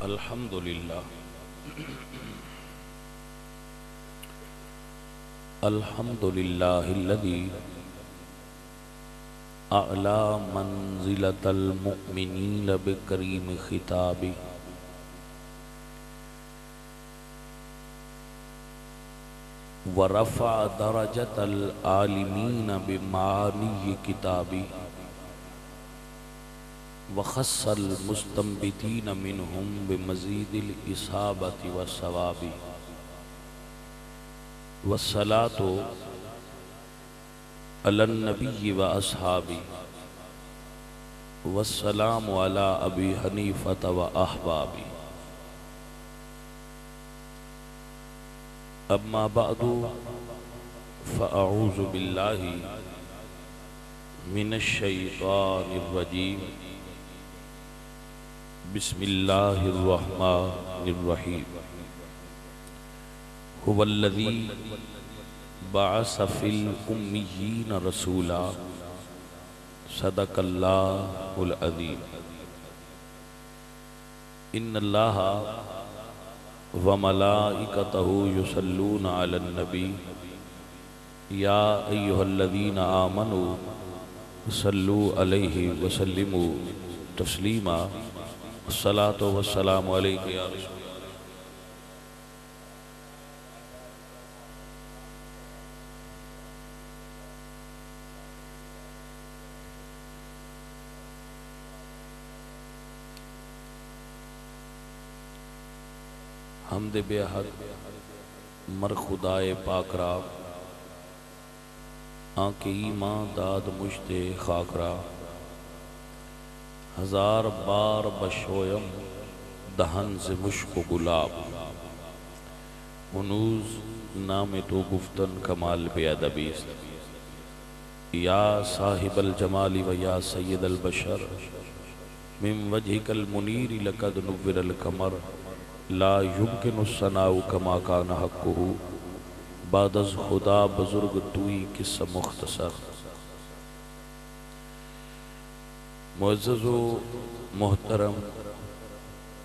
الحمد للہ الحمد للہ الذی اعلی منزلۃ المؤمنین بکریم خطابہ ورفع درجۃ العالمین بمعانی کتابہ وخص المستنبتین منہم بمزید الاصابۃ والثواب والصلاۃ علی النبی واصحابہ والسلام علی ابی حنیفۃ واحبابہ اما بعد فاعوذ باللہ من الشیطان الرجیم بسم اللہ الرحمن الرحیم هو الذی بعث فی الامیین رسولا صدق اللہ العظیم ان اللہ وملائکتہ یصلون علی النبی یا ایہا الذین آمنوا صلوا علیہ وسلموا تسلیما الصلاۃ والسلام علیک یا رسول حمد بے حد مر خدائے پاک را آنکہ ایمان داد مجھ خاک را ہزار بار بشویم دہن سے مشک و گلاب ہنوز نام تو گفتن کمال بے ادبیست یا صاحب الجمال و یا سید البشر من وجہک المنیر لقد نور القمر لا یمکن الثناء کما کان حقہ بعد از خدا بزرگ توئی قصہ مختصر معزز و محترم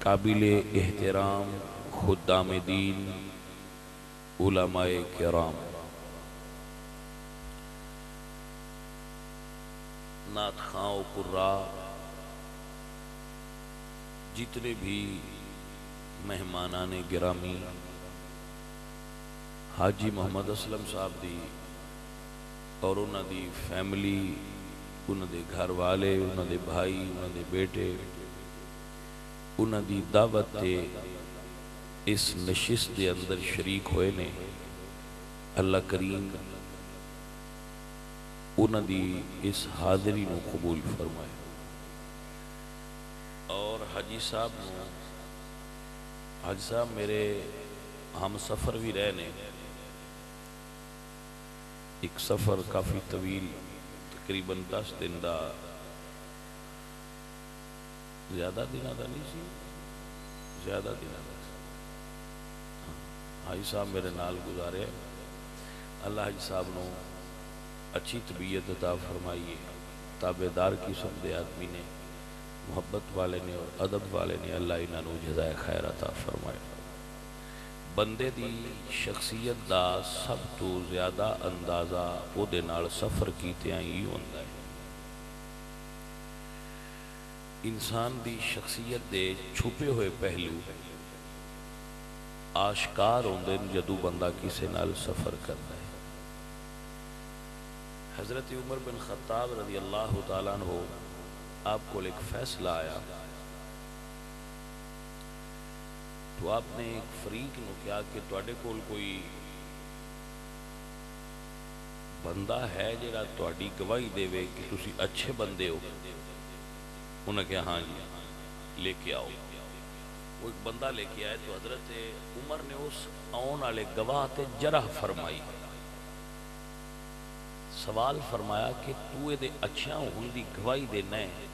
قابل احترام خدام دین علماء کرام نعت خواں و قراء جتنے بھی مہمانان گرامی حاجی محمد اسلم صاحب دی اور انہاں دی فیملی انہاں دے گھر والے انہاں دے بھائی انہاں دے بیٹے انہاں دی دعوت تے اس نشست دے اندر شریک ہوئے نے اللہ کریم انہاں دی اس حاضری نو قبول فرمائے اور حاجی صاحب میرے ہم سفر بھی رہے نے ایک سفر کافی طویل تقریباً 10 دن دا زیادہ دن دا نہیں سی زیادہ دن دا حاجی صاحب میرے نال گزارے اللہ حاجی صاحب نو اچھی طبیعت عطا فرمائیے تابعدار قسم دے آدمی نے محبت والے نے اور ادب والے نے اللہ انہاں نو جزائے خیر عطا فرمائے بندے دی شخصیت دا سب تو زیادہ اندازہ او دے نال سفر کیتے ہی ہوندا ہے انسان دی شخصیت دے چھپے ہوئے پہلو آشکار ہوندے جدو بندہ کسے نال سفر کرتا ہے حضرت عمر بن خطاب رضی اللہ تعالیٰ عنہ آپ کو ایک فیصلہ آیا تو آپ نے ایک فریق نو کیا کہ تواڈے کول کوئی بندہ ہے جڑا تواڈی گواہی دے کہ تسی اچھے بندے ہو انہوں نے کہا ہاں جی لے کے آؤ وہ ایک بندہ لے کے آئے تو حضرت عمر نے اس آن والے گواہ تے جرح فرمائی سوال فرمایا کہ تو اے دے اچھا ہون دی گواہی دینا ہے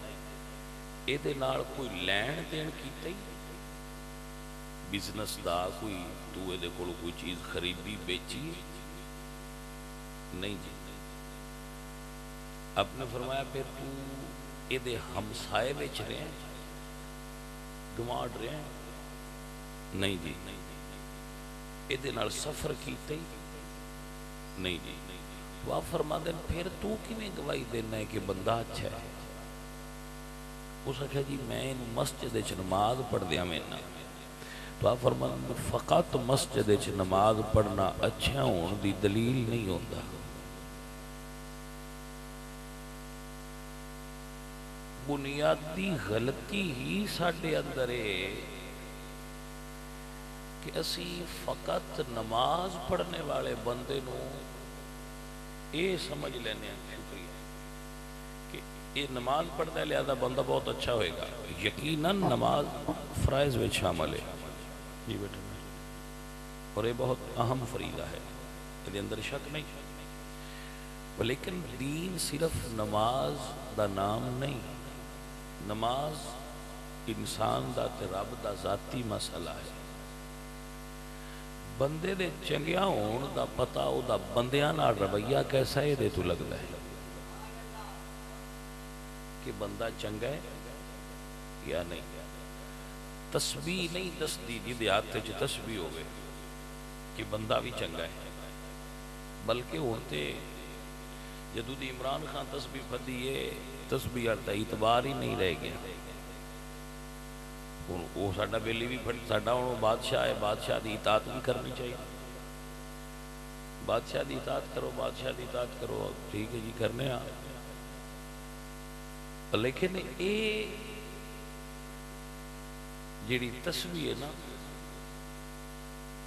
اے دے نال کوئی لین دین کیتا ہی بزنس دا کوئی تو اے دے کولو کوئی چیز خریدی بیچی نہیں جی آپ نے فرمایا پھر تو اے دے ہمسائے بیچ رہے ہیں گماڑ رہے ہیں نہیں جی، یہ نال سفر کیتے ہی نہیں جی. تو آپ فرما دیں پھر تو کیویں گواہی دینا ہے کہ بندہ اچھا ہے؟ اس آخیا جی میں مسجد وچ نماز پڑھ دیا مینا. تو آپ فرما دیں فقط مسجد وچ نماز پڑھنا اچھا ہون دی دلیل نہیں ہوتا. بنیادی غلطی ہی ساڈے اندر ہے کہ اسی فقط نماز پڑھنے والے بندے نو یہ سمجھ لینے ہیں شکریہ کہ یہ نماز پڑھتا ہے لہذا بندہ بہت اچھا ہوئے گا. یقیناً نماز فرائض میں شامل ہے جی بیٹا، اور یہ بہت اہم فریضہ ہے، یہ اندر شک نہیں. لیکن دین صرف نماز دا نام نہیں، نماز انسان دا تے رب دا ذاتی مسئلہ ہے. بندے دے چنگیا ہون دا پتہ او دا بندیاں نال رویہ کیسا ہے دے تو لگتا ہے کہ بندہ چنگا ہے یا نہیں. تسبیح نہیں دستی جی دے ہاتھ وچ تسبیح ہوئے کہ بندہ بھی چنگا ہے، بلکہ ہوتے جدو دی عمران خان تسبیح پھدی ہے تسبیح دا اعتبار ہی نہیں رہ گیا. وہ ساڈا بیلی بھی پھڑ ساڈا ہوں بادشاہ ہے، بادشاہ دی اطاعت بھی کرنی چاہیے. بادشاہ دی اطاعت کرو، بادشاہ دی اطاعت کرو، ٹھیک ہے جی کرنے آ. لیکن اے جیڑی تسبیح ہے نا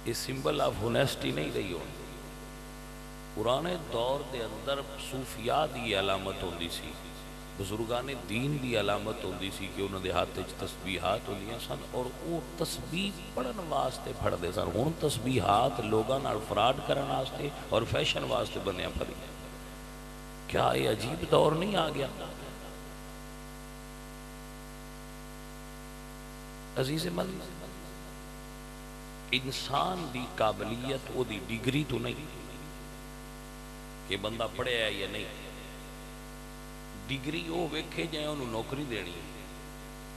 یہ سمبل آف ہونیسٹی نہیں رہی ہوں. پرانے دور دے اندر صوفیاء دی علامت ہوندی سی، بزرگان دین دی علامت ہوندی سی کہ انہوں دے ہاتھ وچ تسبیحات ہوندیاں سن اور وہ تسبیح پڑھن واسطے پڑھدے سن. ہن تسبیحات لوگاں نال فراڈ کرن واسطے اور فیشن واسطے بنیا پھری. کیا یہ عجیب دور نہیں آ گیا؟ عزیز من، انسان دی قابلیت او دی ڈگری تو نہیں کہ بندہ پڑھیا ہے یا نہیں. ڈگری وہ ویکھے جائے انہوں نوکری دینی.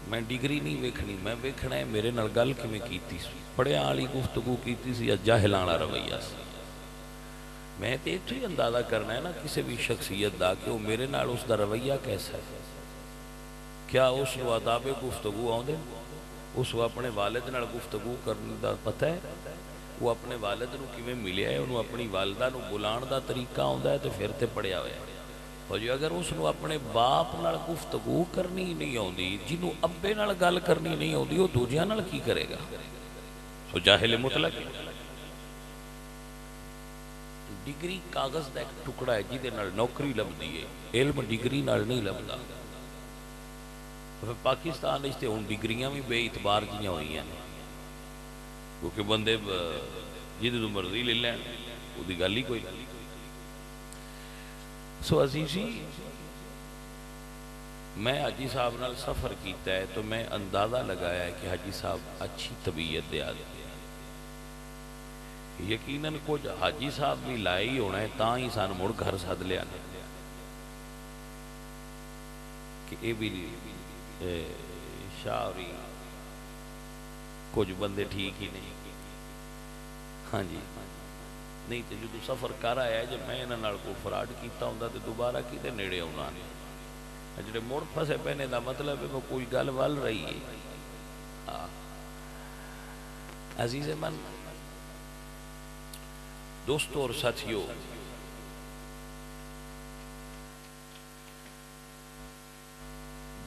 میں ڈگری نہیں ویکھنی، میں ویکھنا ہے میرے نال گل کیویں کیتی سی، پڑھیا والی گفتگو کیتی سی یا جاہلاں والا رویہ سی. میں تے اتھے ہی اندازہ کرنا ہے نا کسی بھی شخصیت دا کہ وہ میرے نال اس دا رویہ کیسا ہے. کیا اس کو آداب گفتگو آؤندے؟ اس کو اپنے والد نال گفتگو کرنے دا پتہ ہے؟ وہ اپنے والد نو کیویں ملیا ہے؟ انہوں اپنی والدہ نو بلان دا طریقہ آوندا ہے تو پھر تے پڑھیا ہوا ہے. اور جو اگر اس نو اپنے باپ نال گفتگو کرنی نہیں آوندی، جنوں ابے نال گل کرنی نہیں آوندی، وہ دوجیاں نال کی کرے گا؟ سو جاہل مطلق. ڈگری کاغذ دا ایک ٹکڑا ہے جہدے نال نوکری لبدی ہے، علم ڈگری نال نہیں لبدا. پاکستان اس تے ہن ڈگریاں بھی بے اعتبار جیاں ہوئی ہیں کیونکہ بندے جدوں مرضی لے لین وہ دی گل ہی کوئی. سو عزیزی، میں حاجی صاحب نال سفر کیتا ہے تو میں اندازہ لگایا ہے کہ حاجی صاحب اچھی طبیعت دے آدمی ہیں. یقیناً کچھ حاجی صاحب بھی لائے ہی ہونا ہے تاں ہی سان مڑ گھر سد لیا کہ اے بھی شاعری کچھ بندے ٹھیک ہی نہیں. ہاں جی نہیں تو جدو سفر کر آیا جب میں انہاں نال کوئی فراڈ کیتا ہوندا تو دوبارہ کیتے نیڑے آنا نہیں. جڑے مڑ پھسے پہنے دا مطلب ہے کہ کوئی گل ول رہی ہے. عزیز من، دوستو اور ساتھیو،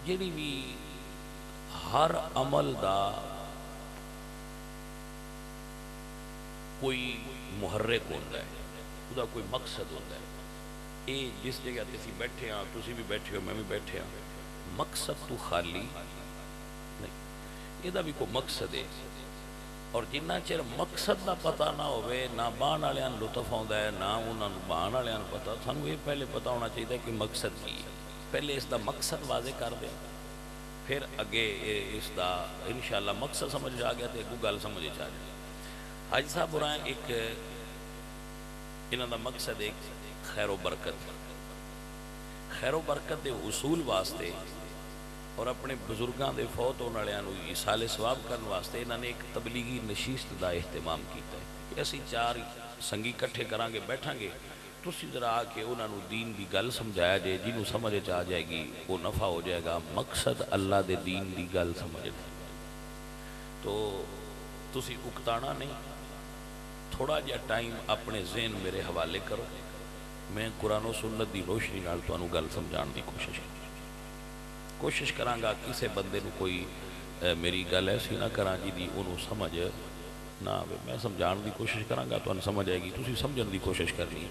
جیڑی بھی ہر عمل دا کوئی محرک ہوتا ہے، اس کا کوئی مقصد ہوتا ہے. یہ جس جگہ تسی بیٹھے ہاں، تسی بھی بیٹھے ہو، میں بھی بیٹھے ہاں، مقصد تو خالی نہیں، یہ بھی کوئی مقصد ہے. اور جنہ چر مقصد کا پتہ نہ ہوئے، نہ باہن والوں لطف آتا ہے، نہ انہوں باہن والوں پتہ. سانوں یہ پہلے پتہ ہونا چاہیے کہ مقصد کی ہے. پہلے اس دا مقصد واضح کر دیں، پھر اگے اس دا انشاءاللہ مقصد سمجھ آ گیا تو اگوں گل سمجھ آ جائے. حاجی صاحب ہو رہا ہے ایک انہوں دا مقصد ایک خیر و برکت. خیر و برکت دے حصول واسطے اور اپنے بزرگاں دے فوت ہونے والوں نوں ایصال ثواب کرنے واسطے انہوں نے ایک تبلیغی نشست دا اہتمام کیتا ہے کہ اسی 4 سنگی کٹھے کران گے بیٹھاں گے تسی ذرا آ کے انہوں نے دین دی گل سمجھایا جائے جنہوں سمجھ آ جائے گی وہ نفع ہو جائے گا مقصد اللہ دے دین دی گل سمجھنا تو تسی اکتانا نہیں تھوڑا جا ٹائم اپنے ذہن میرے حوالے کرو میں قرآن و سنت دی روشنی نال تانوں گل سمجھان دی کوشش کراں گا کسے بندے نو کوئی میری گل ایسی نہ کراں جی دی انہوں سمجھ نہ آوے میں سمجھان دی کوشش کراں گا تانوں سمجھ آئے گی تسی سمجھن دی کوشش کرنی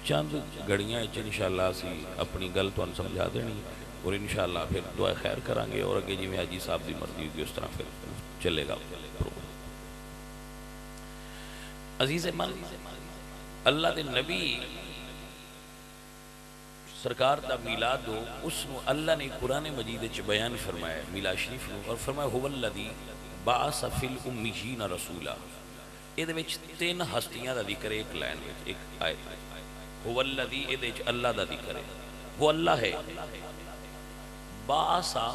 چند گھڑیاں انشاءاللہ اسی اپنی گل تانوں سمجھا دینی اور انشاءاللہ پھر دعا خیر کریں گے اور اگے جی میں حاجی صاحب دی مرضی ہوگی اس طرح پھر چلے گا پروگرام عزیز من اللہ دے نبی سرکار دا میلاد ہو اس نو اللہ نے قرآن مجید وچ بیان فرمایا میلاد شریف نو اور فرمایا هو الذی بعث فی الامیین رسولا یہ 3 ہستیاں دا ذکر ایک لائن میں ایک آیت هو الذی یہ اللہ دا ذکر ہے وہ اللہ ہے بعثا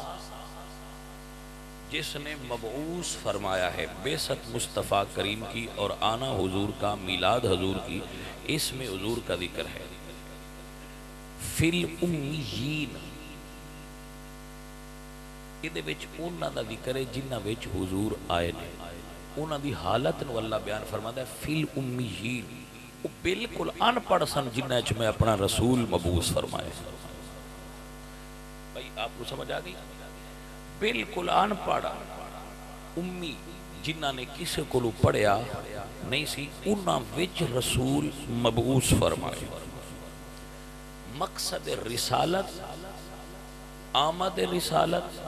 جس نے مبعوث فرمایا ہے بعثت مصطفیٰ کریم کی اور آنا حضور کا میلاد حضور کی اس میں حضور کا ذکر ہے فی الامیین یہ انہاں دا ذکر ہے جنہاں وچ حضور آئے نے انہاں دی حالت نو اللہ بیان فرماتا ہے فی الامیین وہ بالکل ان پڑھ سن جنہاں وچ میں اپنا رسول مبعوث فرمایا بھائی آپ کو سمجھ آ گئی بالکل ان پڑھ امی جنہاں نے کسے کو پڑھیا نہیں سی انہاں وچ رسول مبعوث فرمایا مقصد رسالت آمد رسالت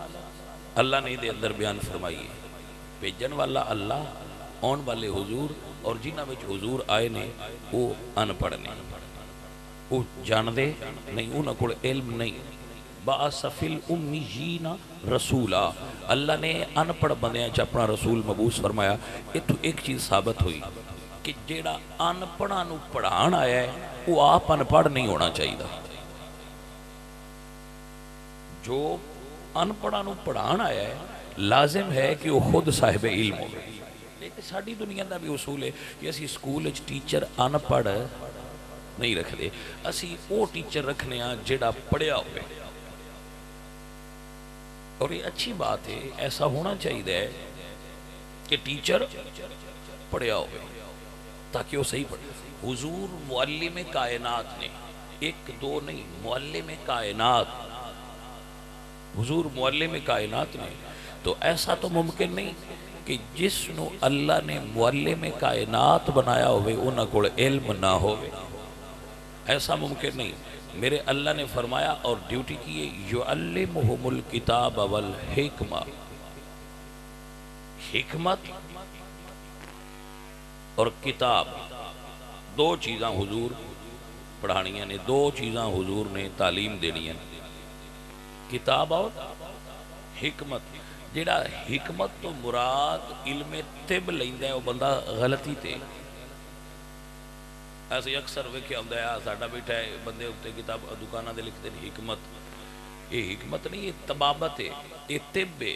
اللہ نے دے اندر بیان فرمائی ہے بھیجن والا اللہ آن والے حضور اور جنہ وچ حضور آئے نے وہ ان پڑھ نہیں وہ جان دے نہیں انہاں کو علم نہیں بعث فی الامیین رسولا اللہ نے ان پڑھ بندیاں چ اپنا رسول مبعوث فرمایا یہ تو ایک چیز ثابت ہوئی کہ جیڑا ان پڑھاں نو پڑھان آیا ہے وہ آپ ان پڑھ نہیں ہونا چاہیے جو ان پڑھاں نو پڑھان آیا ہے لازم ہے کہ وہ خود صاحب علم ہو لیکن ساری دنیا دا بھی اصول ہے کہ اسی سکول ٹیچر ان پڑھ نہیں رکھ دے اسی وہ ٹیچر رکھنے ہاں جیڑا پڑھیا ہوئے اور یہ اچھی بات ہے ایسا ہونا چاہیے کہ ٹیچر پڑھیا ہوئے تاکہ وہ صحیح پڑھے حضور معلم کائنات نے ایک دو نہیں معلم کائنات حضور معلم کائنات نے تو ایسا تو ممکن نہیں کہ جس نو اللہ نے معلم کائنات بنایا ہوئے انہاں کو علم نہ ہوئے ایسا ممکن نہیں میرے اللہ نے فرمایا اور ڈیوٹی کیے یعلمہم الکتاب والحکمہ حکمت اور کتاب 2 چیزاں حضور پڑھانیاں نے 2 چیزاں حضور نے تعلیم دینی ہیں کتاب اور حکمت جیڑا حکمت تو مراد علم طب لیندہ ہے وہ بندہ غلطی تے ایسے اکثر ویکھیا ہوندا ہے ساڈا بیٹھا ہے بندے اوتے کتاب دکاناں دے لکھتے ہیں حکمت یہ حکمت نہیں یہ طبابت ہے یہ طب ہے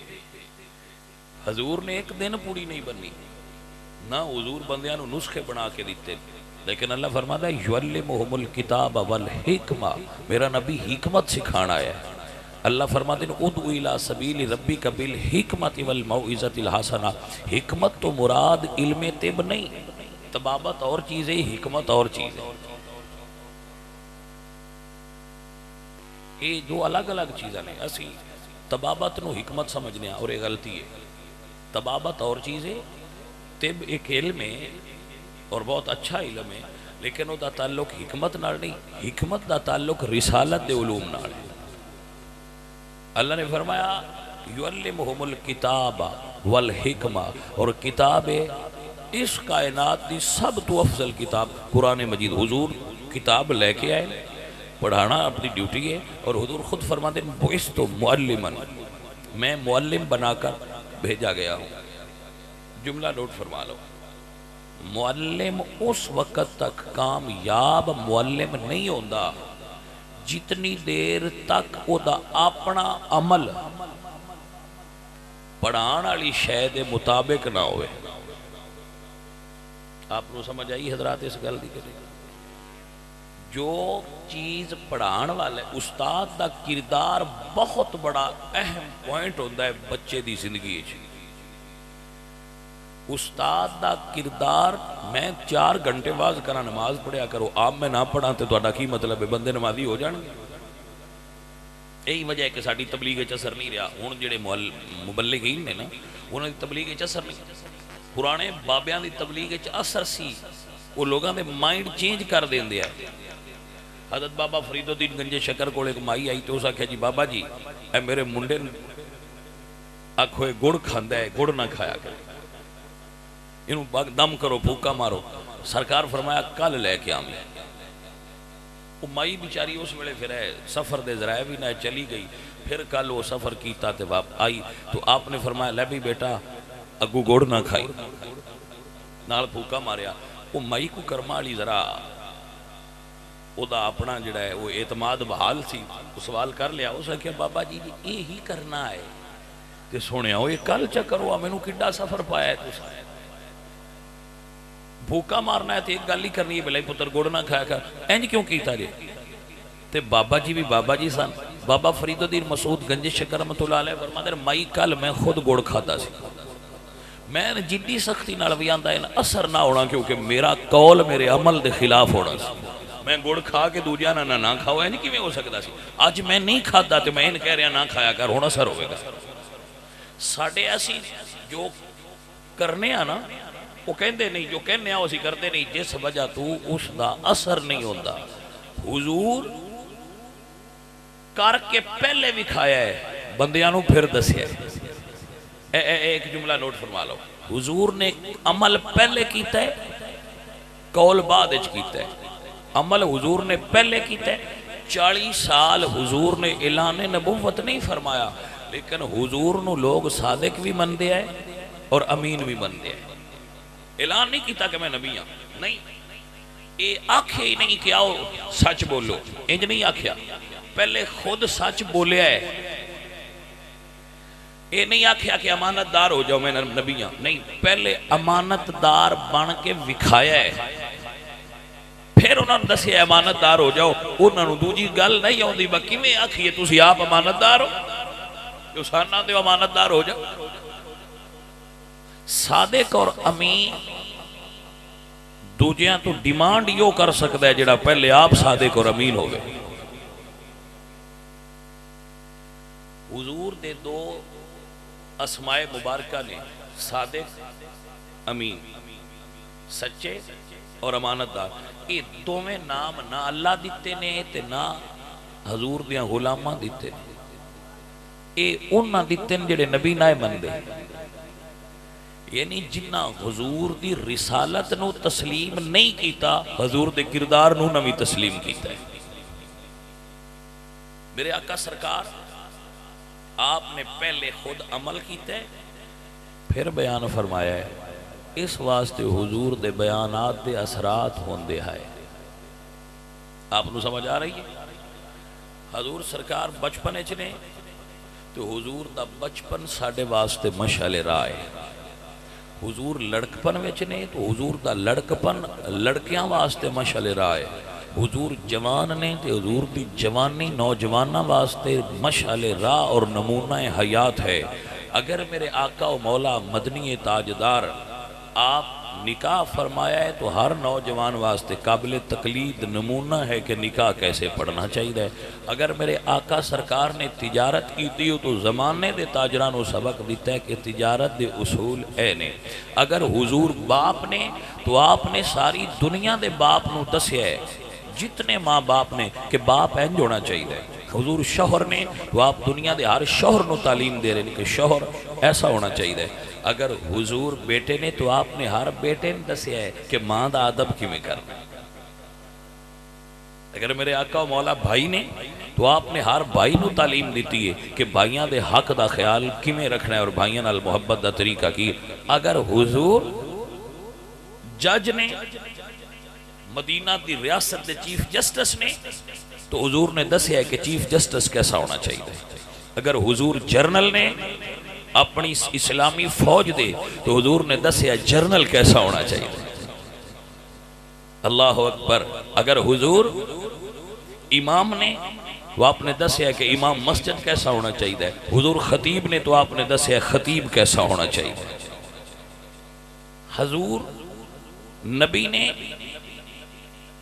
حضور نے ایک دن پوری نہیں بنی نہ حضور بندیاں نو نسخے بنا کے دیتے لیکن اللہ فرماتا ہے یعلمہم الکتاب والحکمہ میرا نبی حکمت سکھانا ہے اللہ فرماتے ہیں ادعو الی سبیل ربک بالحکمت والموعظۃ الحسنہ حکمت تو مراد علم طب نہیں طبابت اور چیز ہے حکمت اور چیز ہے یہ دو الگ الگ چیزیں ہیں اسی طبابت نو حکمت سمجھنے اور یہ غلطی ہے طبابت اور چیز ہے طب ایک علم ہے اور بہت اچھا علم ہے لیکن وہ دا تعلق حکمت نال نہیں حکمت دا تعلق رسالت دے علوم نال ہے اللہ نے فرمایا یعلمہم الکتاب والحکمہ اور کتاب اس کائنات دی سب تو افضل کتاب قرآن مجید حضور کتاب لے کے آئے پڑھانا اپنی ڈیوٹی ہے اور حضور خود فرماتے ہیں بعثت معلما میں معلم بنا کر بھیجا گیا ہوں جملہ نوٹ فرما لو معلم اس وقت تک کامیاب معلم نہیں ہوندا جتنی دیر تک او دا اپنا عمل پڑھان والی شے دے مطابق نہ ہوئے. آپ کو سمجھ آئی حضرات اس گل دی کہ جو چیز پڑھان والے استاد دا کردار بہت بڑا اہم پوائنٹ ہوتا ہے بچے دی زندگی. استاد دا کردار میں 4 گھنٹے واز کرا نماز پڑھیا کرو آپ میں نہ پڑھا تو تہاڈا کی مطلب ہے بندے نمازی ہو جان گے. یہی وجہ ہے کہ ساری تبلیغ اثر نہیں رہا. ہوں جڑے مبلغین نے نا انہوں نے تبلیغ اثر نہیں. پرانے بابیاں دی تبلیغ اثر سی وہ لوگاں دے مائنڈ چینج کر دین دیا. حضرت بابا فرید الدین گنجے شکر کو ایک مائی آئی تو اس آکھیا جی بابا جی اے میرے منڈے آکھوئے گڑ کھاندا ہے گڑ نہ کھایا کر انہوں دم کرو پھوکا مارو. سرکار فرمایا کل لے کے آمی. وہ مائی بیچاری اس ویلے پھر ہے سفر دے ذرائع بھی نہ چلی گئی. پھر کل وہ سفر کیتا تے واپ آئی تو آپ نے فرمایا لے بھی بیٹا اگو گوڑ نہ کھائی نال پھوکا ماریا. وہ مائی کو کرما والی ذرا او دا اپنا جڑا ہے وہ اعتماد بحال سی. وہ سوال کر لیا اس نے کہا بابا جی یہی کرنا ہے تے سونے وہ کل چکروا میں نو کڈا سفر پایا ہے تو بھوکا مارنا ہے تو ایک گل ہی کرنی ہے بھلائی پتر گڑ نہ کھایا کر اینج کیوں کیتا جے. تے بابا جی بھی بابا جی سن. بابا فرید الدین مسعود گنج شکر رحمۃ اللہ علیہ فرماتے ہیں مائی کل میں خود گڑ کھاتا سی. میں نے جدی سختی نال بھی آندا ہے اثر نہ ہونا کیونکہ میرا قول میرے عمل دے خلاف ہونا سی. میں گڑ کھا کے دوجا نہ کھاؤ اینج کیویں ہو سکدا سی. اج میں نہیں کھادا تے میں ان کہہ رہا نہ کھایا کر ہن اثر ہوے گا. ساڈے اسی جو کرنے آ نا وہ کہندے نہیں جو کہنے آؤ اسی کرتے نہیں جس وجہ تو اس دا اثر نہیں ہوتا. حضور کر کے پہلے بھی کھایا ہے بندیاں نو پھر دسیا ہے. ایک جملہ نوٹ فرما لو. حضور نے عمل پہلے کیتا ہے قول بعد اچ کیتا ہے. عمل حضور نے پہلے کیتا ہے. 40 سال حضور نے اعلان نبوت نہیں فرمایا لیکن حضور نو لوگ صادق بھی مندے ہیں اور امین بھی مندے ہیں. اعلان نہیں کیتا کہ میں نبی ہوں نہیں. اے آکھے ہی نہیں کہ آؤ سچ بولو انج نہیں آکھیا. پہلے خود سچ بولیا ہے. اے نہیں آکھیا کہ امانت دار ہو جاؤ میں نبی ہوں نہیں. پہلے امانت دار بن کے وکھایا ہے پھر انہوں نے دسیا امانت دار ہو جاؤ. انہوں نے دوجی گل نہیں آؤندی باقی میں آکھیے تسی آپ امانت دار ہو جو سانا دے امانت دار ہو جاؤ. صادق اور امین دوجیاں تو ڈیمانڈ یوں کر سکتا ہے جڑا پہلے آپ صادق اور امین ہو گئے. حضور دے 2 اسماء مبارکہ نے صادق امین سچے اور امانت دار. یہ دوویں نام نہ اللہ دیتے نے تے نہ حضور دیاں غلاماں دیتے نے. یہ انہاں دیتے نے جڑے نبی نہ مندے یعنی جنہ حضور دی رسالت نو تسلیم نہیں کیتا حضور دے کردار نو نہ بھی تسلیم کیتا ہے. میرے آقا سرکار آپ نے پہلے خود عمل کیتا ہے پھر بیان فرمایا ہے. اس واسطے حضور دے بیانات دے اثرات ہوندے ہے. آپ نو سمجھ آ رہی ہے. حضور سرکار بچپنے چنے تو حضور دا بچپن ساڑھے واسطے مشعل راہ ہے. حضور لڑکپن وچ نے تو حضور دا لڑکپن لڑکیاں واسطے مشعل راہ ہے. حضور جوان نے تو حضور دی جوانی نوجوانہ واسطے مشعل راہ اور نمونہ حیات ہے. اگر میرے آقا و مولا مدنی تاجدار آپ نکاح فرمایا ہے تو ہر نوجوان واسطے قابل تقلید نمونہ ہے کہ نکاح کیسے پڑھنا چاہیے. اگر میرے آقا سرکار نے تجارت کی تھی تو زمانے دے تاجران کو سبق دیتا ہے کہ تجارت دے اصول اے نے. اگر حضور باپ نے تو آپ نے ساری دنیا دے باپ نو دسیا ہے جتنے ماں باپ نے کہ باپ انج ہونا چاہیے. حضور شوہر نے تو آپ دنیا دے ہر شوہر نو تعلیم دے رہے ہیں کہ شوہر ایسا ہونا چاہیے. اگر حضور بیٹے نے تو آپ نے ہر بیٹے نے دسیا ہے کہ ماں دا ادب کیویں کرنا. اگر میرے آقا و مولا بھائی نے تو آپ نے ہر بھائی نو تعلیم دیتی ہے کہ بھائیاں دے حق دا خیال کیویں رکھنا ہے اور بھائیاں نال محبت دا طریقہ کی. اگر حضور جج نے مدینہ دی ریاست دے چیف جسٹس نے تو حضور نے دسیا ہے کہ چیف جسٹس کیسا ہونا چاہیے. اگر حضور جرنل نے اپنی اسلامی فوج دے تو حضور نے دسیا جرنل کیسا ہونا چاہیے. اللہ اکبر. اگر حضور امام نے تو آپ نے دسیا کہ امام مسجد کیسا ہونا چاہیے. حضور خطیب نے تو آپ نے دسیا خطیب کیسا ہونا چاہیے. حضور نبی نے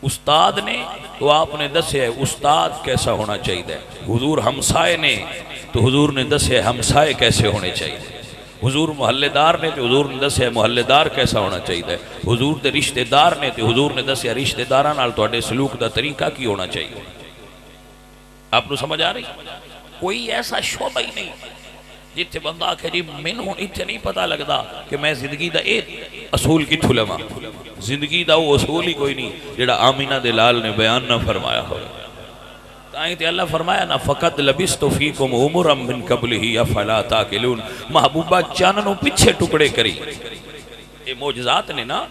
استاد نے تو آپ نے دسیا استاد کیسا ہونا چاہیے. حضور ہمسائے نے تو حضور نے دسیا ہمسائے کیسے ہونے چاہیے. حضور محلے دار نے تو حضور نے دسیا محلے دار کیسا ہونا چاہیے. حضور دے رشتہ دار نے تو حضور نے دسیا رشتہ داراں نال تواڈے سلوک دا طریقہ کی ہونا چاہیے. آپ کو سمجھ آ رہی؟ کوئی ایسا شعبہ ہی نہیں جتھے بندہ آکھے جی مینوں اتنے نہیں پتہ لگتا کہ میں زندگی دا اے اصول کتھوں لواں. زندگی دا وہ اصول ہی کوئی نہیں جڑا آمینہ دے لال نے بیان نہ فرمایا ہو. تائیں تے اللہ فرمایا نا فقط لبثت فیکم عمرا من قبلہ افلا تاکلون. محبوبہ چاننوں پیچھے ٹکڑے کری. یہ معجزات نے نا،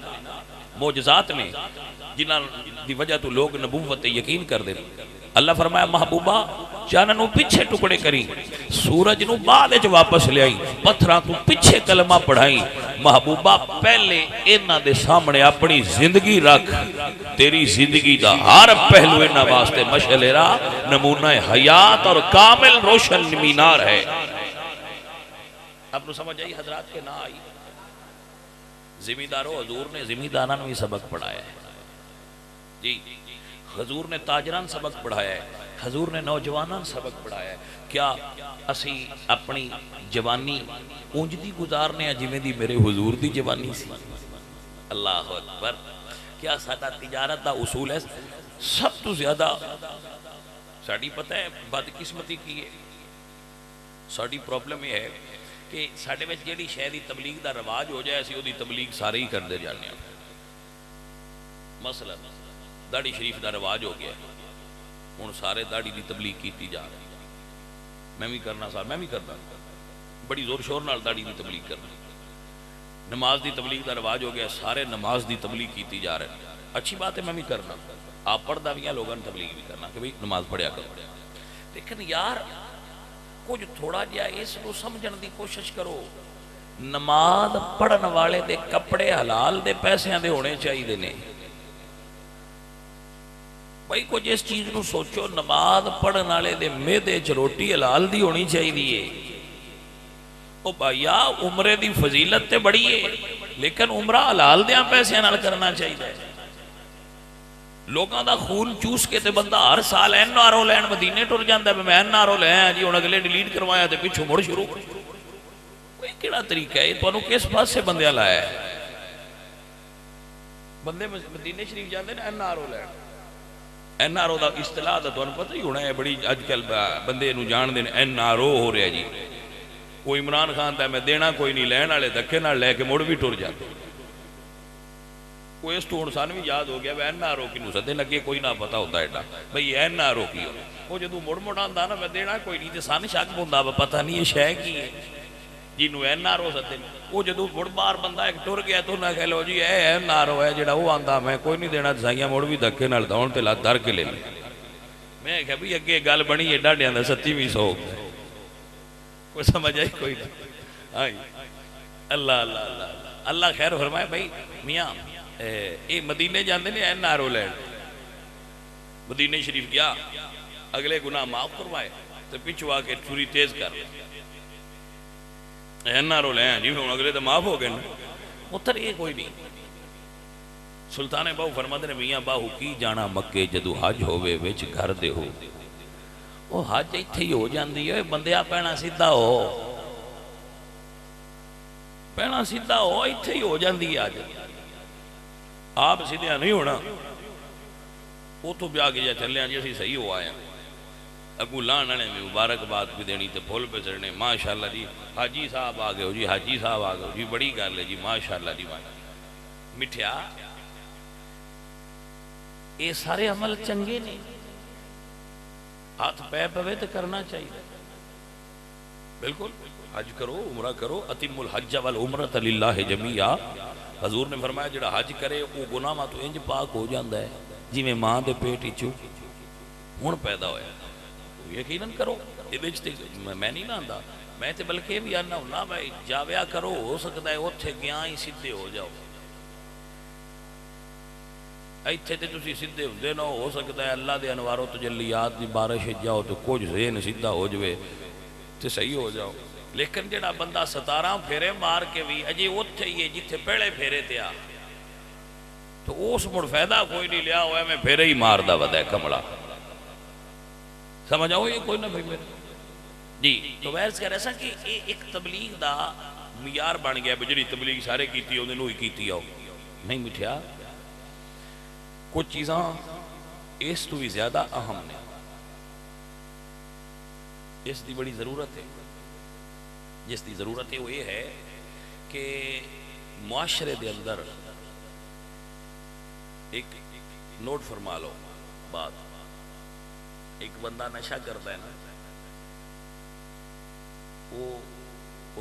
معجزات نے جنہاں دی وجہ تو لوگ نبوت یقین کر دے. اللہ فرمایا محبوبہ چاننوں پیچھے ٹکڑے کری، سورج نو بعد وچ واپس لے آئی، پتھراں تو پیچھے کلمہ پڑھائی. محبوبہ پہلے انہاں دے سامنے اپنی زندگی رکھ. تیری زندگی دا ہر پہلو انہاں واسطے مشعل راہ، نمونہ حیات اور کامل روشن مینار ہے. آپ کو سمجھ آئی حضرات کے نہ آئی؟ زمینداروں حضور نے زمینداراں نوں ہی سبق پڑھایا ہے. جی حضور نے تاجران سبق پڑھایا ہے، حضور نے نوجوانان سبق پڑھایا ہے. کیا اسی اپنی جوانی اونج دی گزارنے ہیں جویں دی میرے حضور دی جوانی سی؟ اللہ اکبر. کیا ساڈا تجارت دا اصول ہے؟ سب تو زیادہ ساڈی پتہ ہے بدقسمتی کی ہے، ساڈی پرابلم یہ ہے کہ ساڈے وچ جیڑی شے دی تبلیغ دا رواج ہو جائے اسی او دی تبلیغ سارے ہی کردے جانے ہیں. مثلا داڑھی شریف دا رواج ہو گیا، ہن سارے داڑھی دی تبلیغ کیتی جا رہی. میں بھی کرنا سار میں بھی کرنا بڑی زور شور نال داڑھی دی تبلیغ کرنا. نماز دی تبلیغ دا رواج ہو گیا، سارے نماز دی تبلیغ کیتی جا رہے ہیں. اچھی بات ہے، میں بھی کرنا. آپ پڑھدا بھی ہیں لوگوں نے تبلیغ بھی کرنا کہ بھئی نماز پڑھیا کرو. لیکن یار کچھ تھوڑا جہا اس کو سمجھن دی کوشش کرو. نماز پڑھن والے دے کپڑے حلال دے پیسیاں دے ہونے چاہیے نے. بھائی کچھ اس چیز نو سوچو، نماز پڑھن والے دے میدے چ روٹی حلال دی ہونی چاہیے. او بھائیا عمرے دی فضیلت تے بڑی ہے لیکن عمرہ حلال دیاں پیسے نال کرنا چاہیے. لوگاں دا خون چوس کے تے بندہ ہر سال این آر او لین مدینے ٹر جاندا ہے. میں این آر او لے آیا جی ہن اگلے ڈیلیٹ کروایا تے پیچھے مڑ شروع. کوئی کیڑا طریقہ ہے؟ تانوں کس پاس سے بندیاں لایا ہے؟ بندے مدینے شریف جاندے نے این آر او لین. این آر او دا اصطلاح دا تانوں پتہ ہی ہونا ہے، بڑی اج کل بندے نوں جان دے این آر او ہو رہا جی. کوئی عمران خان دا میں دینا کوئی نہیں، لین والے دھکے نال لے کے مڑ بھی ٹر جاتے. کوئی اس تو ہن سانوں بھی یاد ہو گیا این آر او کینوں سدے لگے کوئی نہ پتہ ہوتا ایڈا بھئی این آر او کی ہو. وہ جدوں مڑ مڑ آندا نا میں دینا کوئی نہیں تے سان شک ہوندا پتہ نہیں یہ شے کی ہے جنوں این آر او سدے. وہ جدوں مڑ بار بندہ ایک ٹر گیا تو نہ کہہ لو جی اے این آر او ہے جڑا وہ آندا میں کوئی نہیں دینا، سائیاں مڑ بھی دھکے نال دون تے لات دھر کے لے لے. میں کہا بھی اگے گل بنی ہے ڈاڈیاں دا 27ویں سو. کوئی سمجھ آئی کوئی نہ؟ ہاں اللہ اللہ اللہ اللہ خیر فرمائے. بھائی میاں یہ مدینے جاندے نے این آر او لین. مدینے شریف گیا، اگلے گناہ معاف کروائے تو پیچھو آ کے چھری تیز کر این آر او لین جی ہوں اگلے تو معاف ہو گئے. اتر یہ کوئی نہیں. سلطان باہو فرماتے نے میاں باہو کی جانا مکے جدو حج ہوئے وچ گھر دے ہو. وہ حج ایتھے ہی ہو جاندی ہے. بندیا پینا سیدھا ہو، پینا سیدھا ہو، ایتھے ہی ہو جاندی ہے. آج آپ سیدھا نہیں ہونا. وہ تو بیا کے جا چلے ہیں جی اسی صحیح ہو آئے ہیں. اگو لان آنے میں مبارکباد بھی دینی تے پھول پہ چڑھنے. ماشاءاللہ جی حاجی صاحب آگئے ہو جی، حاجی صاحب آگئے ہو جی، بڑی گل ہے جی ماشاءاللہ جی. مٹھیا یہ سارے عمل چنگے نہیں، ہاتھ پہ پوے تو کرنا چاہیے. بالکل حج کرو، عمرہ کرو. اتم الحج والعمرۃ للہ جمیعا. حضور نے فرمایا جڑا حج کرے وہ گناہ تو انج پاک ہو جاندہ ہے جی میں ماں دے پیٹ چو ہن پیدا ہویا. یقیناً کرو، میں نہیں نہ آندا میں تو بلکہ یہ بھی آنا ہونا بھائی جاویا کرو، ہو سکتا ہے اتنے گیا ہی سیدھے ہو جاؤ، ایتھے تے تسی سیدھے ہوندے نہ ہو سکتا ہے اللہ دے انوار و تجلیات دی بارش جاؤ تو کچھ ذہن سیدھا ہو جوے تے صحیح ہو جاؤ، لیکن جڑا بندہ 17 پھیرے مار کے بھی اجے اتھے ہی ہے جتھے پہلے پھیرے تے آ تو اس مڑ فائدہ کوئی نہیں لیا ہوا ہے، میں پھیرے ہی مار دا ودا ہے کمڑا، سمجھ آؤ یہ کوئی نہ بھائی میرے جی۔ تو ویس کہہ رہا کہ ایک تبلیغ دا معیار بن گیا بجری تبلیغ سارے کیتی انہوں نے ہوئی کیتی آؤ نہیں مٹھیا، کچھ چیزاں اس تو بھی زیادہ اہم نے، اس دی بڑی ضرورت ہے، جس دی ضرورت ہے وہ یہ ہے کہ معاشرے دے اندر ایک نوٹ فرما لو بات، ایک بندہ نشہ کرتا ہے نا وہ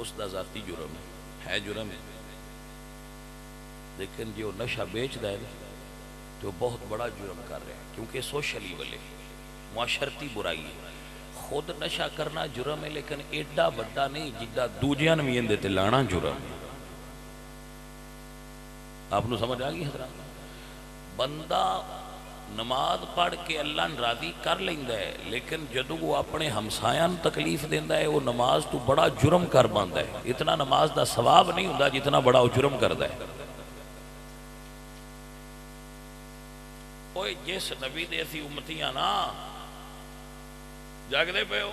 اس دا ذاتی جرم ہے جرم ہے، لیکن جو نشہ بیچتا ہے تو بہت بڑا جرم کر رہے ہیں، کیونکہ سوشلی والے معاشرتی برائی ہے، خود نشہ کرنا جرم ہے لیکن ایڈا بڑا نہیں جڈا دوجیاں بھی اندے تے لانا جرم ہے۔ آپ نے سمجھ آ گئی حضرات؟ بندہ نماز پڑھ کے اللہ راضی کر لیندا ہے لیکن جدو وہ اپنے ہمسایاں تکلیف دیندا ہے وہ نماز تو بڑا جرم کر باندا ہے، اتنا نماز دا ثواب نہیں ہوندا جتنا بڑا وہ جرم کردا ہے۔ اوے جس نبی دے اسی امتیاں نا جاگدے پہ ہو،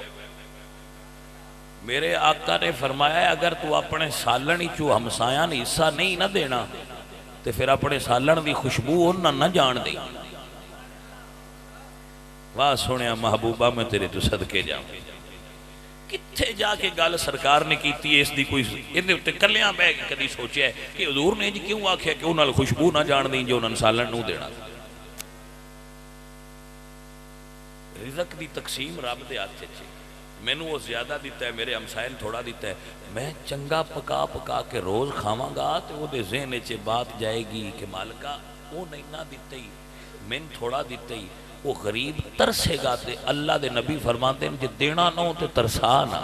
میرے آقا نے فرمایا ہے اگر تو اپنے سالن ہی چو ہمسایاں نے حصہ نہیں نہ دینا تو پھر اپنے سالن دی خوشبو انہاں نہ جان دی۔ واہ سنیا محبوبہ میں تیرے تو صدقے جاؤں، کتھے جا کے گل سرکار نے کیتی ہے اس دی کوئی اندے اتے کلیاں بے کے کدی سوچیا ہے کہ حضور نے جی کیوں آکھیا کہ انہاں خوشبو نہ جان دیں جو انہاں سالن نو دینا۔ رزق دی تقسیم رب دے ہاتھ چھے، میں نو وہ زیادہ دیتا ہے میرے ہمسائن تھوڑا دیتا ہے، میں چنگا پکا پکا کے روز کھاواں گا تو وہ دے ذہن چے بات جائے گی کہ مالکہ وہ نہیں نہ دیتے ہی میں تھوڑا دیتے ہی، وہ غریب ترسے گا تے اللہ دے نبی فرماتے ہیں کہ دینا نہ ہو تے ترسا نہ۔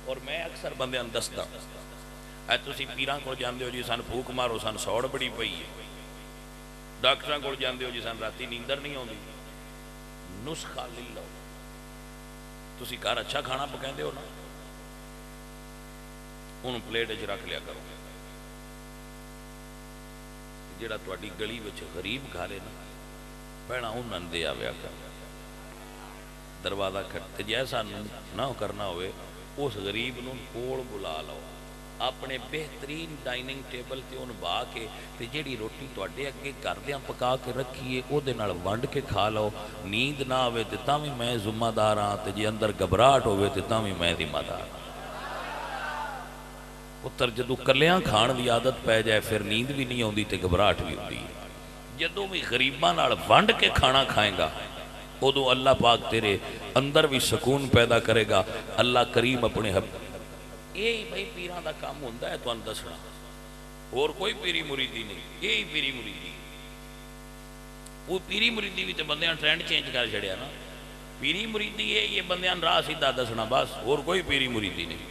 اور میں اکثر بندے اندستا اے تسی پیران کو جاندے ہو جی سان پھوک مارو سان سوڑ بڑی پئی ہے، ڈاکٹران کو جاندے ہو جی سان راتی نیندر نہیں ہوندی، نسخہ للہ تسی کار اچھا کھانا پکائیں دے ہو نا انہوں پلیٹ اچھ رکھ لیا کرو، جیڑا تواڈی گلی وچ غریب کھا لے نا پہنا انہوں دے آویا کر، دروازہ کھٹتے جیسا نہ کرنا ہوئے اس غریب نوں کوڑ بلا لو، اپنے بہترین ڈائننگ ٹیبل تے ان با کے تے جیڑی روٹی تواڈے اگے کردیاں پکا کے رکھیے او دے نال ونڈ کے کھا لو، نیند نہ ہوئے تے تاں وی میں ذمہ دار ہاں تے جے اندر گھبراہٹ ہوئے تے تاں وی میں ذمہ دار ہاں۔ پتر جدو کلیاں کھان دی عادت پہ جائے پھر نیند بھی نہیں ہوندی تے گھبراہٹ بھی ہوندی ہے، جدو بھی غریباں نال ونڈ کے کھانا کھائیں گا ادو اللہ پاک تیرے اندر بھی سکون پیدا کرے گا۔ اللہ کریم اپنے یہی بھائی پیران دا کام ہوندہ ہے تو ان دسنا، اور کوئی پیری مریدی نہیں، یہی پیری مریدی، وہ پیری مریدی بھی تے بندیاں ٹرینڈ چینج کر چھڑیا نا، پیری مریدی ہے یہ بندیاں راہ سیدھا دسنا بس، اور کوئی پیری مریدی نہیں۔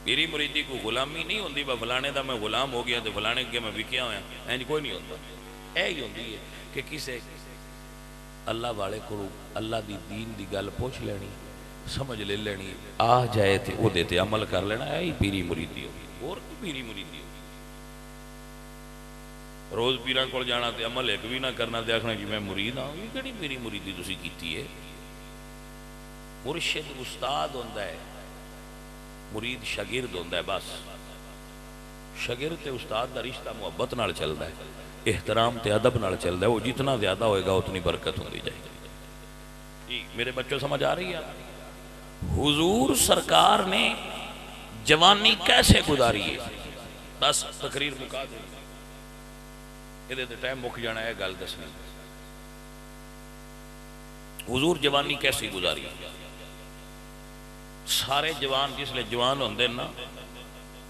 پیری مریدی کو غلامی نہیں ہوندی با فلانے دا میں غلام ہو گیا تے فلانے کے میں وکیا ہویا، اینج کوئی نہیں ہوتا، اے ہی ہوندی ہے کہ کسے اللہ والے کو اللہ دی دین دی گل پوچھ لینی سمجھ لے لینی آ جائے تے او دیتے عمل کر لینا، اے ہی پیری مریدی ہوگی، اور کوئی پیری مریدی ہوگی۔ روز پیران کو جانا تے عمل ایک بھی نہ کرنا تے آکھنا کہ میں مرید ہاں، یہ کیڑی پیری مریدی تسی کیتی ہے؟ مرشد استاد ہوندا ہے، مرید شاگرد ہوندا ہے، بس شاگرد تے استاد دا رشتہ محبت نال چلدا ہے، احترام تے ادب نال چلدا ہے، وہ جتنا زیادہ ہوئے گا اتنی برکت ہوندی جائے گی۔ جی میرے بچوں سمجھ آ رہی ہے؟ حضور سرکار نے جوانی کیسے گزاری ہے؟ بس تقریر مکا دیں، یہ ٹائم مک جانا ہے گل دسنی۔ حضور جوانی کیسے گزاری؟ سارے جوان جس لئے جوان ہوندے نا